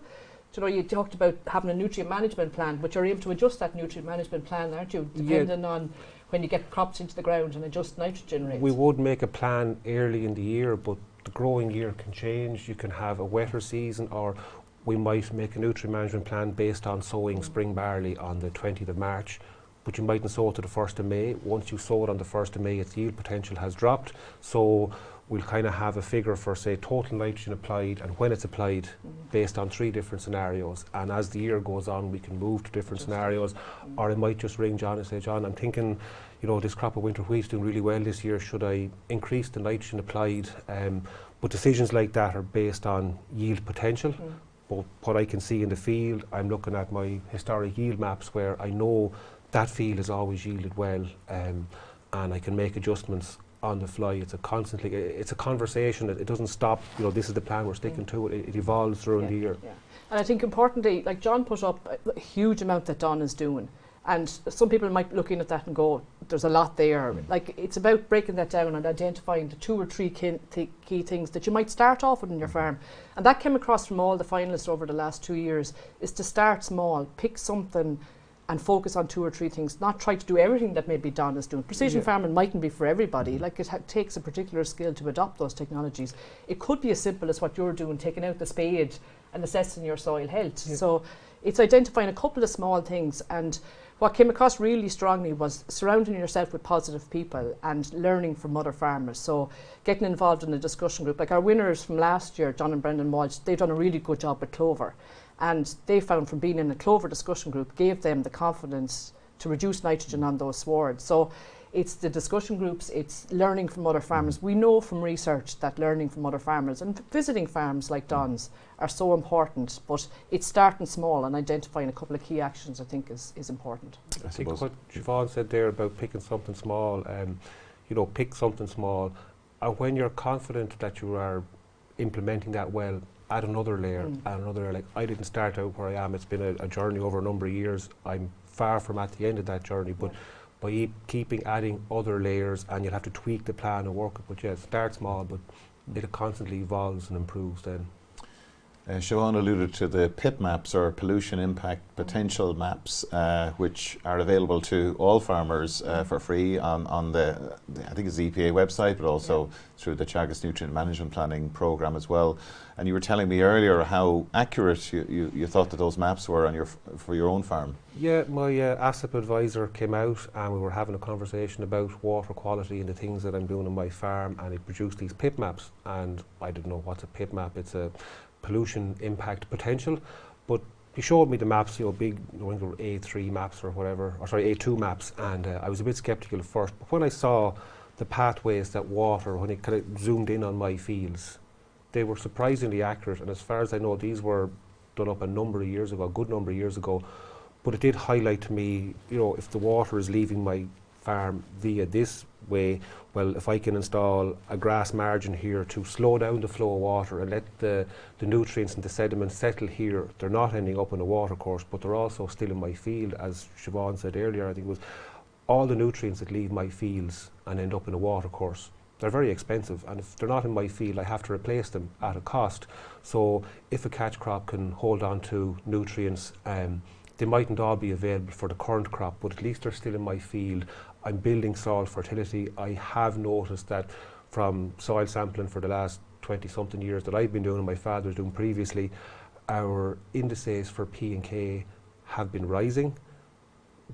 You know, you talked about having a nutrient management plan, but you're able to adjust that nutrient management plan, aren't you? Depending on when you get crops into the ground and adjust nitrogen rates. We would make a plan early in the year, but the growing year can change. You can have a wetter season, or we might make a nutrient management plan based on sowing spring barley on the 20th of March, but you mightn't sow it to the 1st of May. Once you sow it on the 1st of May, its yield potential has dropped. So we'll kind of have a figure for, say, total nitrogen applied and when it's applied based on 3 different scenarios. And as the year goes on, we can move to different scenarios. Or I might just ring John and say, John, I'm thinking, you know, this crop of winter wheat's doing really well this year. Should I increase the nitrogen applied? But decisions like that are based on yield potential. But what I can see in the field, I'm looking at my historic yield maps where I know that field has always yielded well, and I can make adjustments on the fly. It's a conversation. It doesn't stop. You know, this is the plan, we're sticking to it. It evolves during the year. Yeah. And I think importantly, like John put up a huge amount that Don is doing. And some people might look in at that and go, there's a lot there. Like, it's about breaking that down and identifying the 2 or 3 key things that you might start off with in your farm. And that came across from all the finalists over the last 2 years, is to start small, pick something and focus on 2 or 3 things, not try to do everything that maybe Don is doing. Precision farming mightn't be for everybody. Like, it takes a particular skill to adopt those technologies. It could be as simple as what you're doing, taking out the spade and assessing your soil health. So it's identifying a couple of small things, and what came across really strongly was surrounding yourself with positive people and learning from other farmers. So getting involved in a discussion group. Like our winners from last year, John and Brendan Walsh, they've done a really good job with clover. And they found from being in a clover discussion group gave them the confidence to reduce nitrogen on those swards. So it's the discussion groups, it's learning from other farmers. We know from research that learning from other farmers and visiting farms like Don's are so important, but it's starting small and identifying a couple of key actions, I think, is important. I think what Siobhan said there about picking something small, you know, pick something small, and when you're confident that you are implementing that well, add another layer, add another layer. Like, I didn't start out where I am. It's been a journey over a number of years. I'm far from at the end of that journey, but by keeping adding other layers, and you'll have to tweak the plan and work it. But yeah, start small, but it constantly evolves and improves then. Siobhan alluded to the PIP maps, or pollution impact potential maps, which are available to all farmers for free on the I think it's the EPA website, but also through the Teagasc Nutrient Management Planning Programme as well. And you were telling me earlier how accurate you thought that those maps were on for your own farm. Yeah, my ASIP advisor came out and we were having a conversation about water quality and the things that I'm doing on my farm, and he produced these PIP maps, and I didn't know what's a PIP map. It's a pollution impact potential, but he showed me the maps, you know, big, I think they were A3 maps or whatever, or sorry, A2 maps, and I was a bit sceptical at first, but when I saw the pathways that water, when it kind of zoomed in on my fields, they were surprisingly accurate. And as far as I know, these were done up a number of years ago, a good number of years ago, but it did highlight to me, you know, if the water is leaving my farm via this way, well, if I can install a grass margin here to slow down the flow of water and let the nutrients and the sediment settle here, they're not ending up in a water course, but they're also still in my field. As Siobhan said earlier, I think it was all the nutrients that leave my fields and end up in a water course, they're very expensive, and if they're not in my field, I have to replace them at a cost. So if a catch crop can hold on to nutrients, they mightn't all be available for the current crop, but at least they're still in my field. I'm building soil fertility. I have noticed that from soil sampling for the last 20-something years that I've been doing and my father was doing previously, our indices for P and K have been rising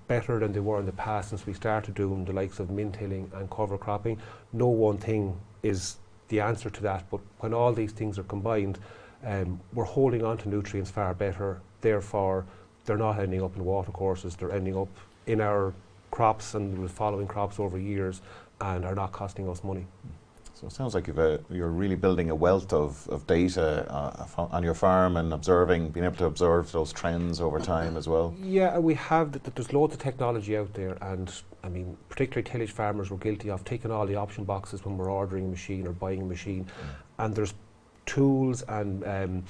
better than they were in the past since we started doing the likes of mint hilling and cover cropping. No one thing is the answer to that, but when all these things are combined, we're holding on to nutrients far better, therefore they're not ending up in water courses, they're ending up in our crops and the following crops over years and are not costing us money. So it sounds like you're really building a wealth of data on your farm and being able to observe those trends over time as well. Yeah, we have, there's loads of technology out there, and I mean, particularly tillage farmers were guilty of taking all the option boxes when we're ordering a machine or buying a machine, and there's tools and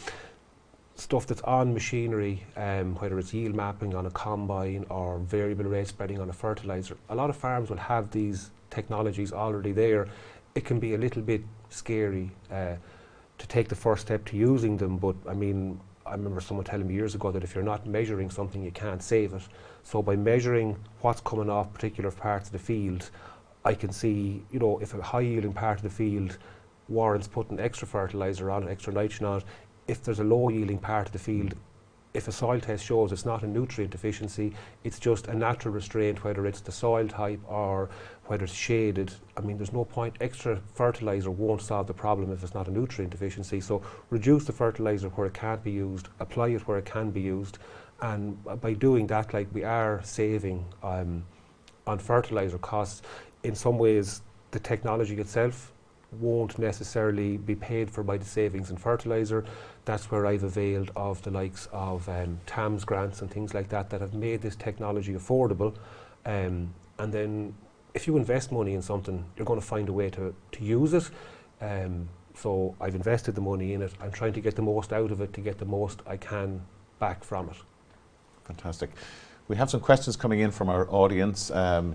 stuff that's on machinery, whether it's yield mapping on a combine or variable rate spreading on a fertilizer. A lot of farms will have these technologies already there. It can be a little bit scary to take the first step to using them, but I mean, I remember someone telling me years ago that if you're not measuring something, you can't save it. So by measuring what's coming off particular parts of the field, I can see, you know, if a high yielding part of the field warrants putting extra fertiliser on it, extra nitrogen on it. If there's a low yielding part of the field, if a soil test shows it's not a nutrient deficiency, it's just a natural restraint, whether it's the soil type or whether it's shaded. I mean, there's no point. Extra fertiliser won't solve the problem if it's not a nutrient deficiency. So reduce the fertiliser where it can't be used, apply it where it can be used, and by doing that, like, we are saving on fertiliser costs. In some ways, the technology itself won't necessarily be paid for by the savings in fertiliser. That's where I've availed of the likes of TAMS grants and things like that that have made this technology affordable. And then if you invest money in something, you're going to find a way to use it. So I've invested the money in it. I'm trying to get the most out of it, to get the most I can back from it. Fantastic. We have some questions coming in from our audience.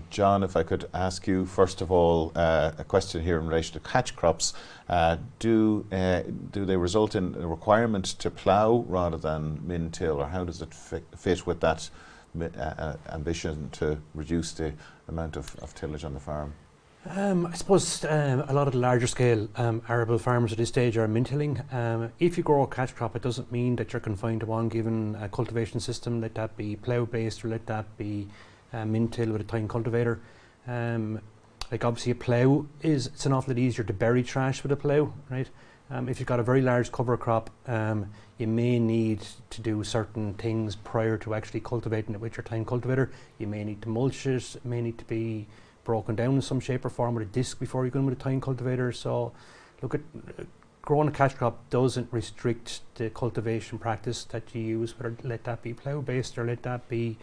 John, if I could ask you, first of all, a question here in relation to catch crops. Do they result in a requirement to plough rather than min-till, or how does it fit with that ambition to reduce the amount of tillage on the farm? I suppose a lot of the larger scale arable farmers at this stage are min-tilling. If you grow a catch crop, it doesn't mean that you're confined to one given cultivation system, let that be plough based or let that be min-till with a tine cultivator. Like, obviously a plough it's an awful lot easier to bury trash with a plough, right? If you've got a very large cover crop, you may need to do certain things prior to actually cultivating it with your tine cultivator. You may need to mulch it, it may need to be broken down in some shape or form with a disc before you go in with a tine cultivator. So look, at growing a catch crop doesn't restrict the cultivation practice that you use, whether let that be plough based or let that be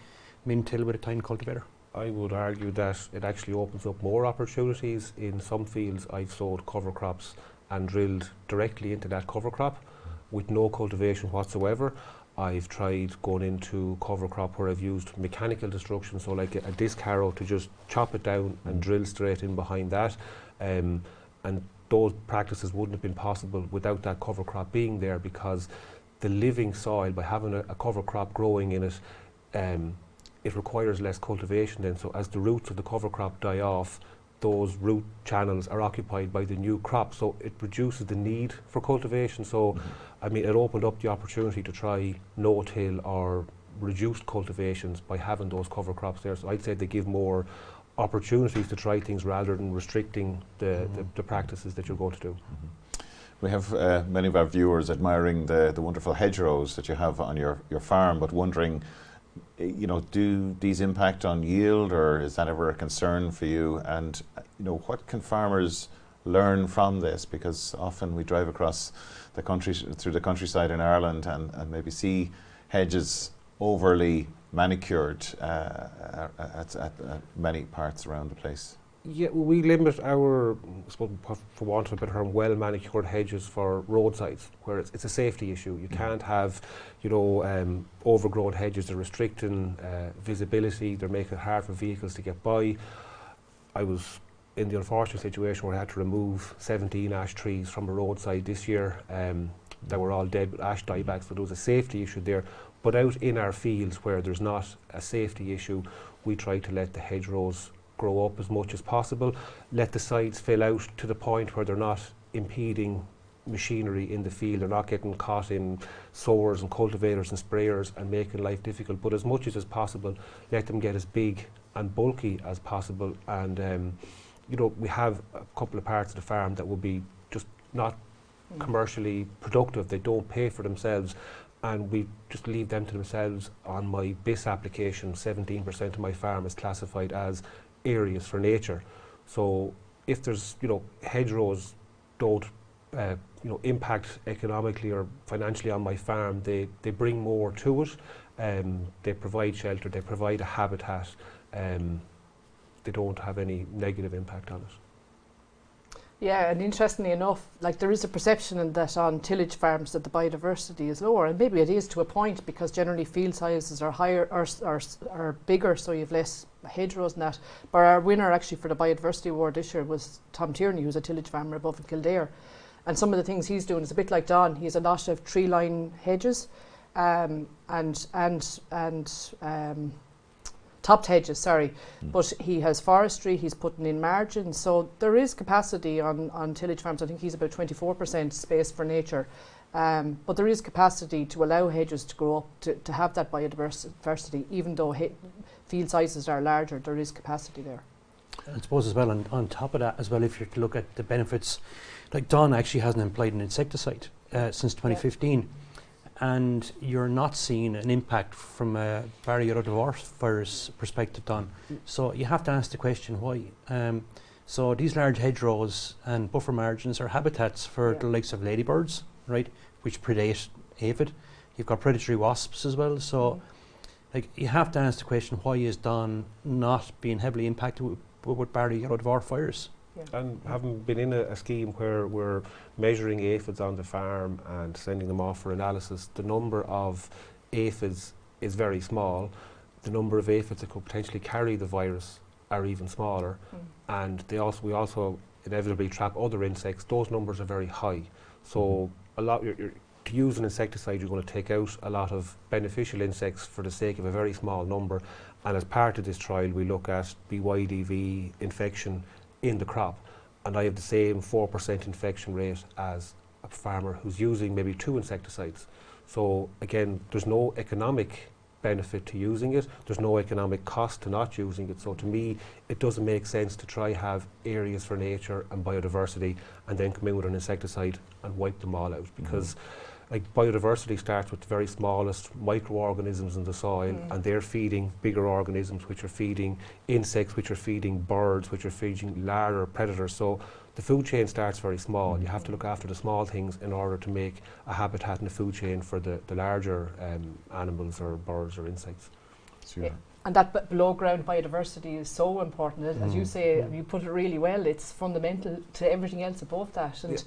min-till with a tine cultivator. I would argue that it actually opens up more opportunities. In some fields I've sowed cover crops and drilled directly into that cover crop with no cultivation whatsoever. I've tried going into cover crop where I've used mechanical destruction, so like a disc harrow to just chop it down and drill straight in behind that. And those practices wouldn't have been possible without that cover crop being there, because the living soil, by having a cover crop growing in it, it requires less cultivation then. So as the roots of the cover crop die off, those root channels are occupied by the new crop, so it reduces the need for cultivation. So I mean, it opened up the opportunity to try no-till or reduced cultivations by having those cover crops there. So I'd say they give more opportunities to try things rather than restricting the practices that you're going to do. We have many of our viewers admiring the wonderful hedgerows that you have on your farm, but wondering, you know, do these impact on yield, or is that ever a concern for you? And you know, what can farmers learn from this? Because often we drive across the country, through the countryside in Ireland, and maybe see hedges overly manicured at many parts around the place. Yeah, we limit our, for want of a better term, well manicured hedges for roadsides, where it's a safety issue. You can't have, you know, overgrown hedges. They're restricting visibility. They're making it hard for vehicles to get by. I was in the unfortunate situation where I had to remove 17 ash trees from a roadside this year. That were all dead with ash dieback, so there was a safety issue there. But out in our fields where there's not a safety issue, we try to let the hedgerows grow up as much as possible, let the sides fill out to the point where they're not impeding machinery in the field, they're not getting caught in sowers and cultivators and sprayers and making life difficult, but as much as possible, let them get as big and bulky as possible. And you know, we have a couple of parts of the farm that will be just not commercially productive. They don't pay for themselves, and we just leave them to themselves. On my BIS application, 17% of my farm is classified as areas for nature. So if there's, you know, hedgerows don't you know, impact economically or financially on my farm, they bring more to it. They provide shelter, they provide a habitat. They don't have any negative impact on it. Yeah, and interestingly enough, like, there is a perception that on tillage farms that the biodiversity is lower, and maybe it is to a point, because generally field sizes are higher or are bigger, so you have less hedgerows and that. But our winner actually for the biodiversity award this year was Tom Tierney, who's a tillage farmer above in Kildare, and some of the things he's doing is a bit like Don. He has a lot of tree line hedges, topped hedges, sorry, but he has forestry, he's putting in margins, so there is capacity on tillage farms. I think he's about 24% space for nature, but there is capacity to allow hedges to grow up, to have that biodiversity, even though field sizes are larger, there is capacity there. I suppose as well, on top of that as well, if you're to look at the benefits, like Don actually hasn't employed an insecticide since 2015. And you're not seeing an impact from a varietal dwarf virus perspective, Don. So you have to ask the question why. So these large hedgerows and buffer margins are habitats for the likes of ladybirds, right, which predate aphid. You've got predatory wasps as well. So like, you have to ask the question, why is Don not being heavily impacted with varietal dwarf virus? And having been in a scheme where we're measuring aphids on the farm and sending them off for analysis, the number of aphids is very small. The number of aphids that could potentially carry the virus are even smaller. And we also inevitably trap other insects. Those numbers are very high. So to use an insecticide, you're going to take out a lot of beneficial insects for the sake of a very small number. And as part of this trial, we look at BYDV infection in the crop, and I have the same 4% infection rate as a farmer who's using maybe 2 insecticides. So again, there's no economic benefit to using it, there's no economic cost to not using it. So to me, it doesn't make sense to try have areas for nature and biodiversity and then come in with an insecticide and wipe them all out, because like, biodiversity starts with the very smallest microorganisms in the soil, and they're feeding bigger organisms, which are feeding insects, which are feeding birds, which are feeding larger predators. So the food chain starts very small. You have to look after the small things in order to make a habitat in the food chain for the larger animals or birds or insects. Yeah. And that below ground biodiversity is so important. As you say, you put it really well, it's fundamental to everything else above that. And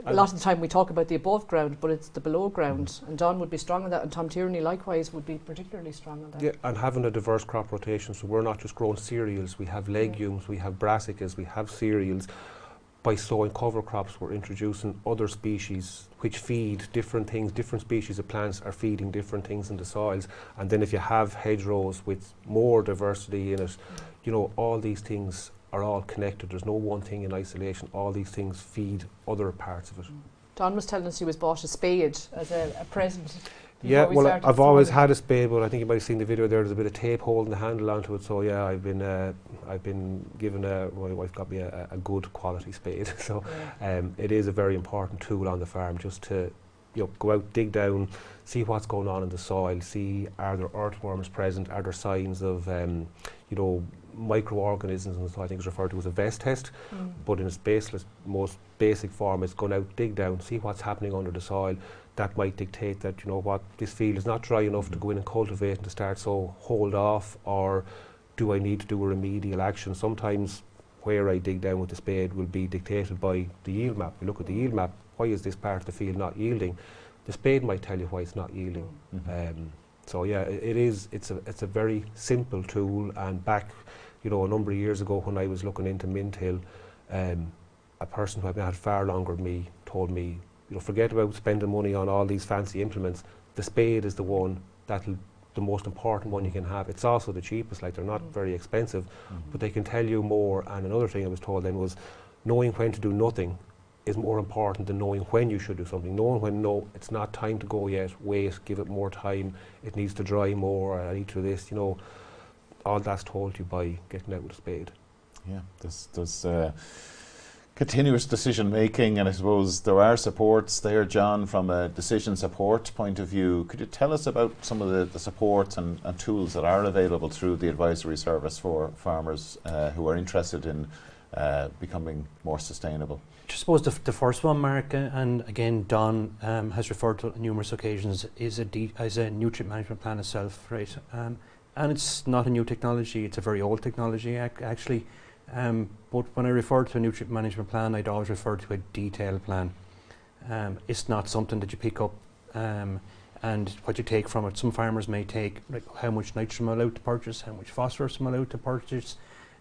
a lot of the time we talk about the above ground, but it's the below ground, and Don would be strong on that, and Tom Tierney likewise would be particularly strong on that. Yeah, and having a diverse crop rotation, so we're not just growing cereals, we have legumes, we have brassicas, we have cereals. By sowing cover crops, we're introducing other species which feed different things. Different species of plants are feeding different things in the soils, and then if you have hedgerows with more diversity in it, you know, all these things are all connected. There's no one thing in isolation. All these things feed other parts of it. Don was telling us he was bought a spade as a present. Yeah, well, I've always had a spade, but I think you might have seen the video there. There's a bit of tape holding the handle onto it. So yeah, I've been given my wife got me a good quality spade. So it is a very important tool on the farm, just to go out, dig down, see what's going on in the soil, see are there earthworms present, are there signs of microorganisms, and so I think it's referred to as a vest test, but in its most basic form, it's going out, dig down, see what's happening under the soil. That might dictate that, you know what, this field is not dry enough to go in and cultivate and to start, so hold off, or do I need to do a remedial action? Sometimes where I dig down with the spade will be dictated by the yield map. We look at the yield map, why is this part of the field not yielding? The spade might tell you why it's not yielding. So yeah, it's a very simple tool, and back, a number of years ago when I was looking into mint hill, a person who had far longer than me told me, forget about spending money on all these fancy implements. The spade is the one the most important one you can have. It's also the cheapest, like they're not very expensive, but they can tell you more. And another thing I was told then was knowing when to do nothing is more important than knowing when you should do something. Knowing when, no, it's not time to go yet, wait, give it more time, it needs to dry more, I need to do this, all that's told you by getting out with a spade. Yeah, there's continuous decision making, and I suppose there are supports there, John, from a decision support point of view. Could you tell us about some of the supports and tools that are available through the advisory service for farmers who are interested in becoming more sustainable? I suppose the first one, Mark, and again Don has referred to on numerous occasions, is a nutrient management plan itself, right? And it's not a new technology, it's a very old technology actually. But when I refer to a nutrient management plan, I'd always refer to a detailed plan. It's not something that you pick up and what you take from it. Some farmers may take like how much nitrogen I'm allowed to purchase, how much phosphorus I'm allowed to purchase,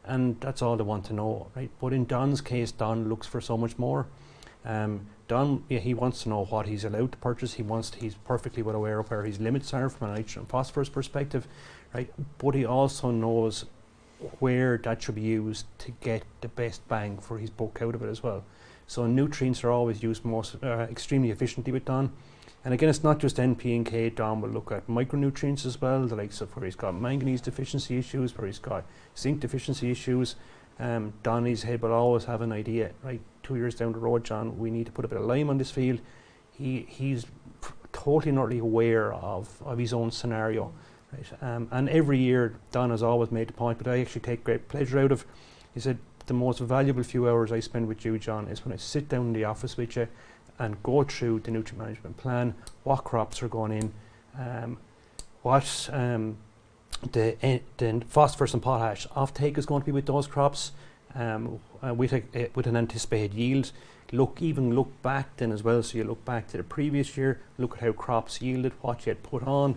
and that's all they want to know, right? But in Don's case, Don looks for so much more. Don, yeah, he wants to know what he's allowed to purchase. He's perfectly well aware of where his limits are from a nitrogen and phosphorus perspective, right? But he also knows where that should be used to get the best bang for his buck out of it as well. So nutrients are always used extremely efficiently with Don. And again, it's not just NP and K. Don will look at micronutrients as well, the likes of where he's got manganese deficiency issues, where he's got zinc deficiency issues. Don in his head will always have an idea, right? 2 years down the road, John, we need to put a bit of lime on this field. He's totally not really aware of his own scenario, right? And every year, Don has always made the point, but I actually take great pleasure out of. He said, the most valuable few hours I spend with you, John, is when I sit down in the office with you and go through the nutrient management plan, what crops are going in, what the phosphorus and potash offtake is going to be with those crops, with an anticipated yield. Look back then as well, so you look back to the previous year, look at how crops yielded, what you had put on,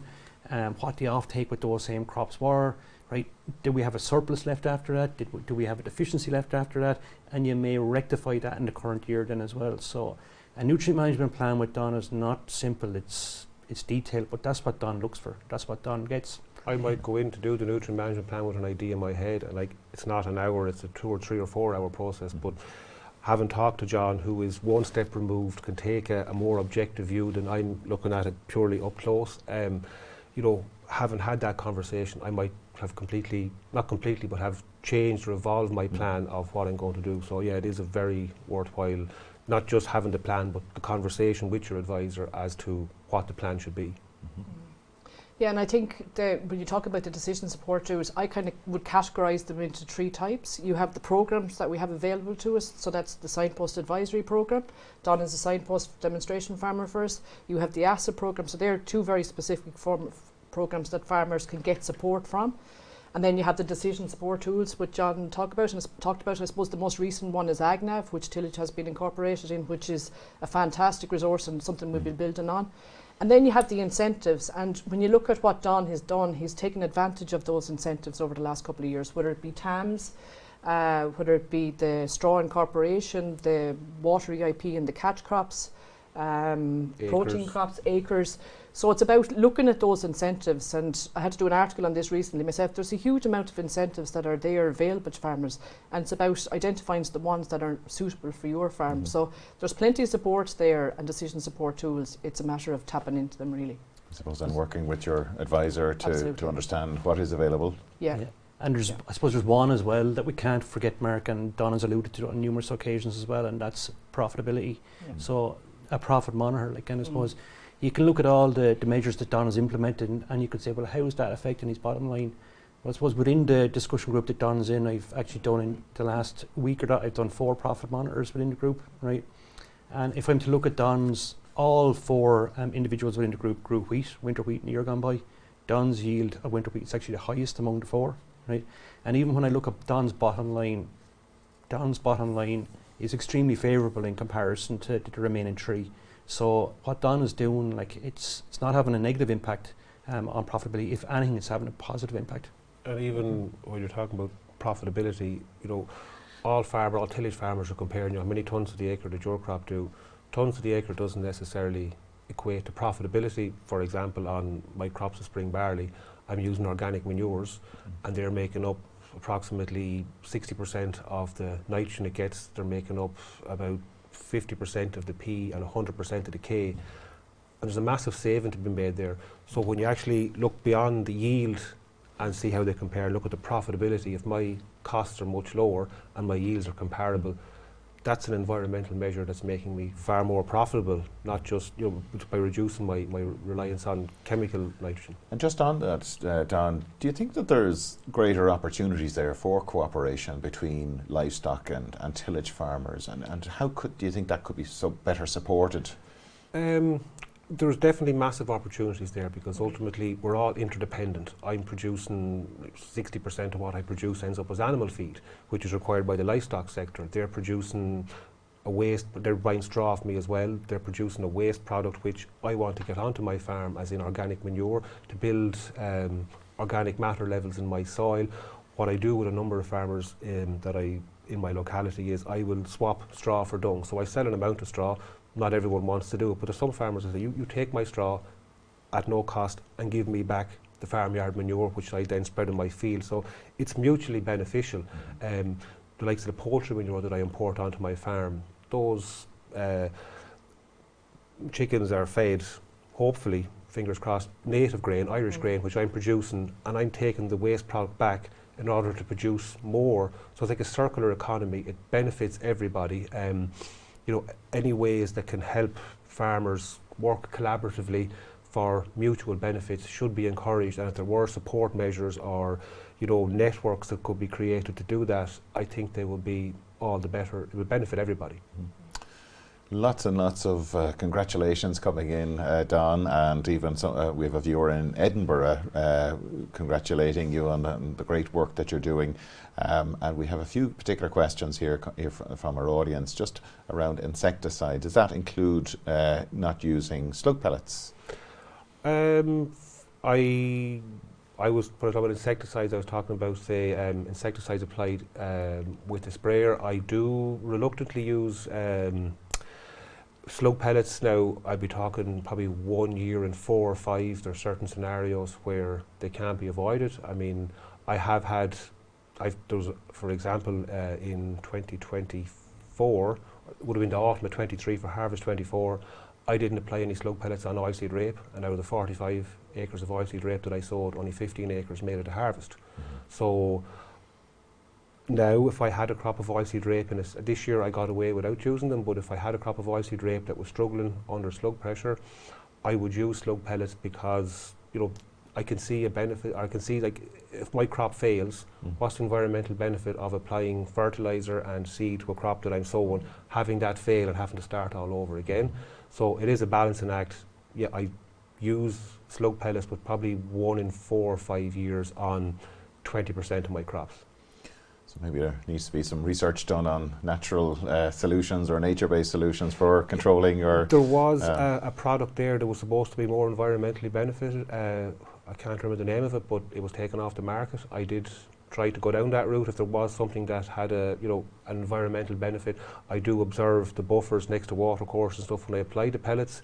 what the offtake with those same crops were, right? Did we have a surplus left after that? Do we have a deficiency left after that? And you may rectify that in the current year then as well. So a nutrient management plan with Don is not simple, it's detailed, but that's what Don looks for, that's what Don gets. I might go in to do the nutrient management plan with an idea in my head, and like, it's not an hour, it's a 2 or 3 or 4 hour process, but having talked to John, who is one step removed, can take a more objective view than I'm looking at it purely up close. You know, having had that conversation, I might have not completely, but have changed or evolved my plan of what I'm going to do. So yeah, it is a very worthwhile, not just having the plan, but the conversation with your advisor as to what the plan should be. Yeah, and I think when you talk about the decision support tools, I kind of would categorise them into 3 types. You have the programs that we have available to us, so that's the Signpost Advisory Programme. Don is a Signpost demonstration farmer for us. You have the ASSA programme, so they're 2 very specific programmes that farmers can get support from. And then you have the decision support tools, which John talked about. I suppose the most recent one is AgNav, which Tillage has been incorporated in, which is a fantastic resource and something we've been building on. And then you have the incentives, and when you look at what Don has done, he's taken advantage of those incentives over the last couple of years, whether it be TAMS, whether it be the straw incorporation, the water EIP and the catch crops, protein crops, acres. So it's about looking at those incentives, and I had to do an article on this recently myself. There's a huge amount of incentives that are there available to farmers, and it's about identifying the ones that are suitable for your farm. So there's plenty of support there and decision support tools. It's a matter of tapping into them really. I suppose then working with your advisor to understand what is available. Yeah. And there's, I suppose there's one as well that we can't forget, Mark, and Don has alluded to on numerous occasions as well, and that's profitability. So a profit monitor, like, and I suppose you can look at all the measures that Don has implemented, and you could say, well, how is that affecting his bottom line? Well, I suppose within the discussion group that Don's in, I've actually done in the last week or that, I've done 4 profit monitors within the group, right? And if I'm to look at Don's, all 4 individuals within the group grew wheat, winter wheat in the year gone by. Don's yield of winter wheat is actually the highest among the 4, right? And even when I look at Don's bottom line is extremely favourable in comparison to the remaining 3. So what Don is doing, like, it's not having a negative impact on profitability. If anything, it's having a positive impact. And even when you're talking about profitability, you know, all tillage farmers are comparing, you know, how many tonnes to the acre did your crop do? Tonnes to the acre doesn't necessarily equate to profitability. For example, on my crops of spring barley, I'm using organic manures, and they're making up approximately 60% of the nitrogen it gets. They're making up about 50% of the P and 100% of the K. And there's a massive saving to be made there. So when you actually look beyond the yield and see how they compare, look at the profitability, if my costs are much lower and my yields are comparable, that's an environmental measure that's making me far more profitable, not just, you know, by reducing my reliance on chemical nitrogen. And just on that, Don, do you think that there's greater opportunities there for cooperation between livestock and tillage farmers, and how do you think that could be so better supported? There's definitely massive opportunities there, because ultimately we're all interdependent. I'm producing 60% of what I produce ends up as animal feed, which is required by the livestock sector. They're producing a waste, but they're buying straw off me as well. They're producing a waste product which I want to get onto my farm as in organic manure to build organic matter levels in my soil. What I do with a number of farmers that I in my locality is I will swap straw for dung. So I sell an amount of straw. Not everyone wants to do it, but there's some farmers that say, you take my straw at no cost and give me back the farmyard manure, which I then spread in my field. So it's mutually beneficial. The likes of the poultry manure that I import onto my farm, those chickens are fed, hopefully, fingers crossed, native grain, Irish grain, which I'm producing, and I'm taking the waste product back in order to produce more. So it's like a circular economy. It benefits everybody. You know, any ways that can help farmers work collaboratively for mutual benefits should be encouraged, and if there were support measures or, you know, networks that could be created to do that, I think they will be all the better. It would benefit everybody. Lots and lots of congratulations coming in, Don, and even we have a viewer in Edinburgh congratulating you on the great work that you're doing. And we have a few particular questions here from our audience, just around insecticide. Does that include not using slug pellets? I was put about insecticides. I was talking about, say, insecticides applied with a sprayer. I do reluctantly use slug pellets. Now, I'd be talking probably 1 year in 4 or 5. There are certain scenarios where they can't be avoided. I mean, I have had, there was, for example, in 2024, it would have been the autumn of 23 for harvest 24, I didn't apply any slug pellets on oilseed rape, and out of the 45 acres of oilseed rape that I sowed, only 15 acres made it to harvest. So now, if I had a crop of oilseed rape, and this year I got away without using them, but if I had a crop of oilseed rape that was struggling under slug pressure, I would use slug pellets because, you know, I can see a benefit. I can see, like, if my crop fails, what's the environmental benefit of applying fertilizer and seed to a crop that I'm sowing, having that fail and having to start all over again? So it is a balancing act. Yeah, I use slug pellets, but probably 1 in 4 or 5 years on 20% of my crops. So maybe there needs to be some research done on natural solutions or nature-based solutions for controlling your... There was a product there that was supposed to be more environmentally benefited. I can't remember the name of it, but it was taken off the market. I did try to go down that route if there was something that had a, you know, an environmental benefit. I do observe the buffers next to watercourses and stuff when I apply the pellets,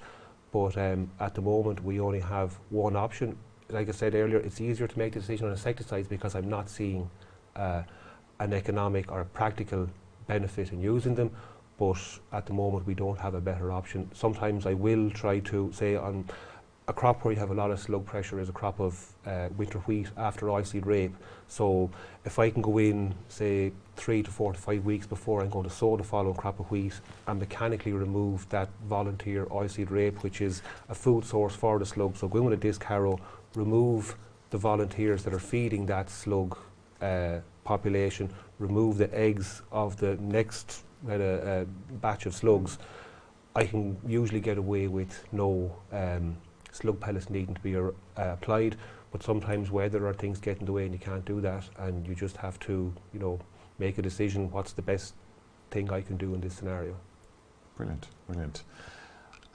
but at the moment we only have one option. Like I said earlier, it's easier to make the decision on insecticides because I'm not seeing an economic or a practical benefit in using them, but at the moment we don't have a better option. Sometimes I will try to, say, on a crop where you have a lot of slug pressure is a crop of winter wheat after oilseed rape. So if I can go in, say, 3 to 4 to 5 weeks before I'm going to sow the following crop of wheat and mechanically remove that volunteer oilseed rape, which is a food source for the slug. So go in with a disc harrow, remove the volunteers that are feeding that slug population, remove the eggs of the next batch of slugs, I can usually get away with no slug pellets needing to be applied, but sometimes weather or things get in the way and you can't do that, and you just have to, you know, make a decision, what's the best thing I can do in this scenario. Brilliant, brilliant.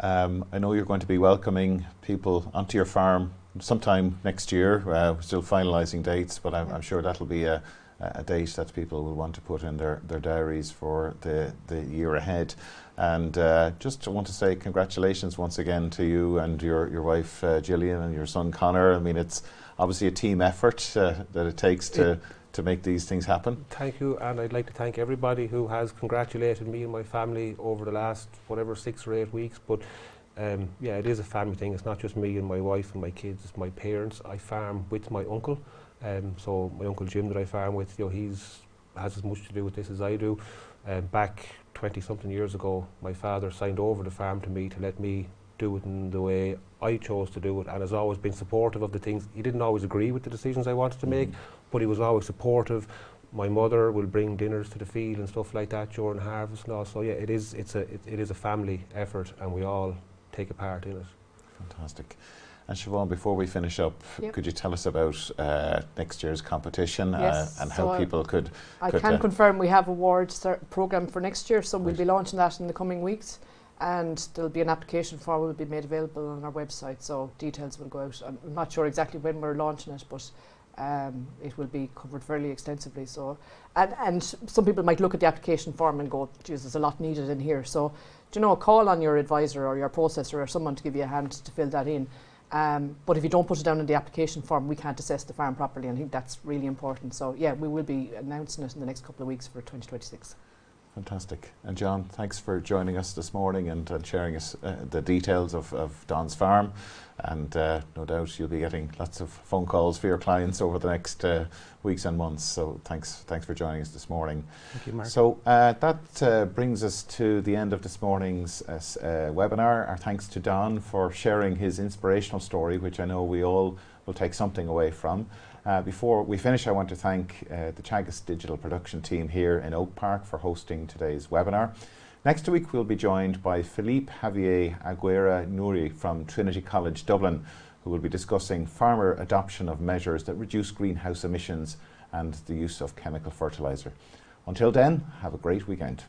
I know you're going to be welcoming people onto your farm sometime next year. We're still finalising dates, but I'm sure that'll be a date that people will want to put in their diaries for the year ahead. And just want to say congratulations once again to you and your wife Gillian and your son Connor. I mean, it's obviously a team effort that it takes to make these things happen. Thank you, and I'd like to thank everybody who has congratulated me and my family over the last, whatever, 6 or 8 weeks. But yeah, it is a family thing. It's not just me and my wife and my kids, it's my parents. I farm with my uncle. So my Uncle Jim that I farm with, you know, has as much to do with this as I do. Back 20-something years ago, my father signed over the farm to me to let me do it in the way I chose to do it, and has always been supportive of the things. He didn't always agree with the decisions I wanted to make, but he was always supportive. My mother will bring dinners to the field and stuff like that during harvest and all. So yeah, it is a family effort, and we all take a part in it. Fantastic. And Siobhan, before we finish up, could you tell us about next year's competition and how people could... I can confirm we have awards programme for next year, so we'll be launching that in the coming weeks, and there'll be an application form will be made available on our website, so details will go out. I'm not sure exactly when we're launching it, but it will be covered fairly extensively. So, and some people might look at the application form and go, geez, there's a lot needed in here. So, do you know, call on your advisor or your processor or someone to give you a hand to fill that in. But if you don't put it down in the application form, we can't assess the farm properly, and I think that's really important. So yeah, we will be announcing it in the next couple of weeks for 2026. Fantastic. And John, thanks for joining us this morning and sharing us the details of Don's farm. And no doubt you'll be getting lots of phone calls for your clients over the next weeks and months. So thanks for joining us this morning. Thank you, Mark. So that brings us to the end of this morning's webinar. Our thanks to Don for sharing his inspirational story, which I know we all will take something away from. Before we finish, I want to thank the Teagasc digital production team here in Oak Park for hosting today's webinar. Next week we'll be joined by Philippe Javier Aguera Nouri from Trinity College Dublin, who will be discussing farmer adoption of measures that reduce greenhouse emissions and the use of chemical fertiliser. Until then, have a great weekend.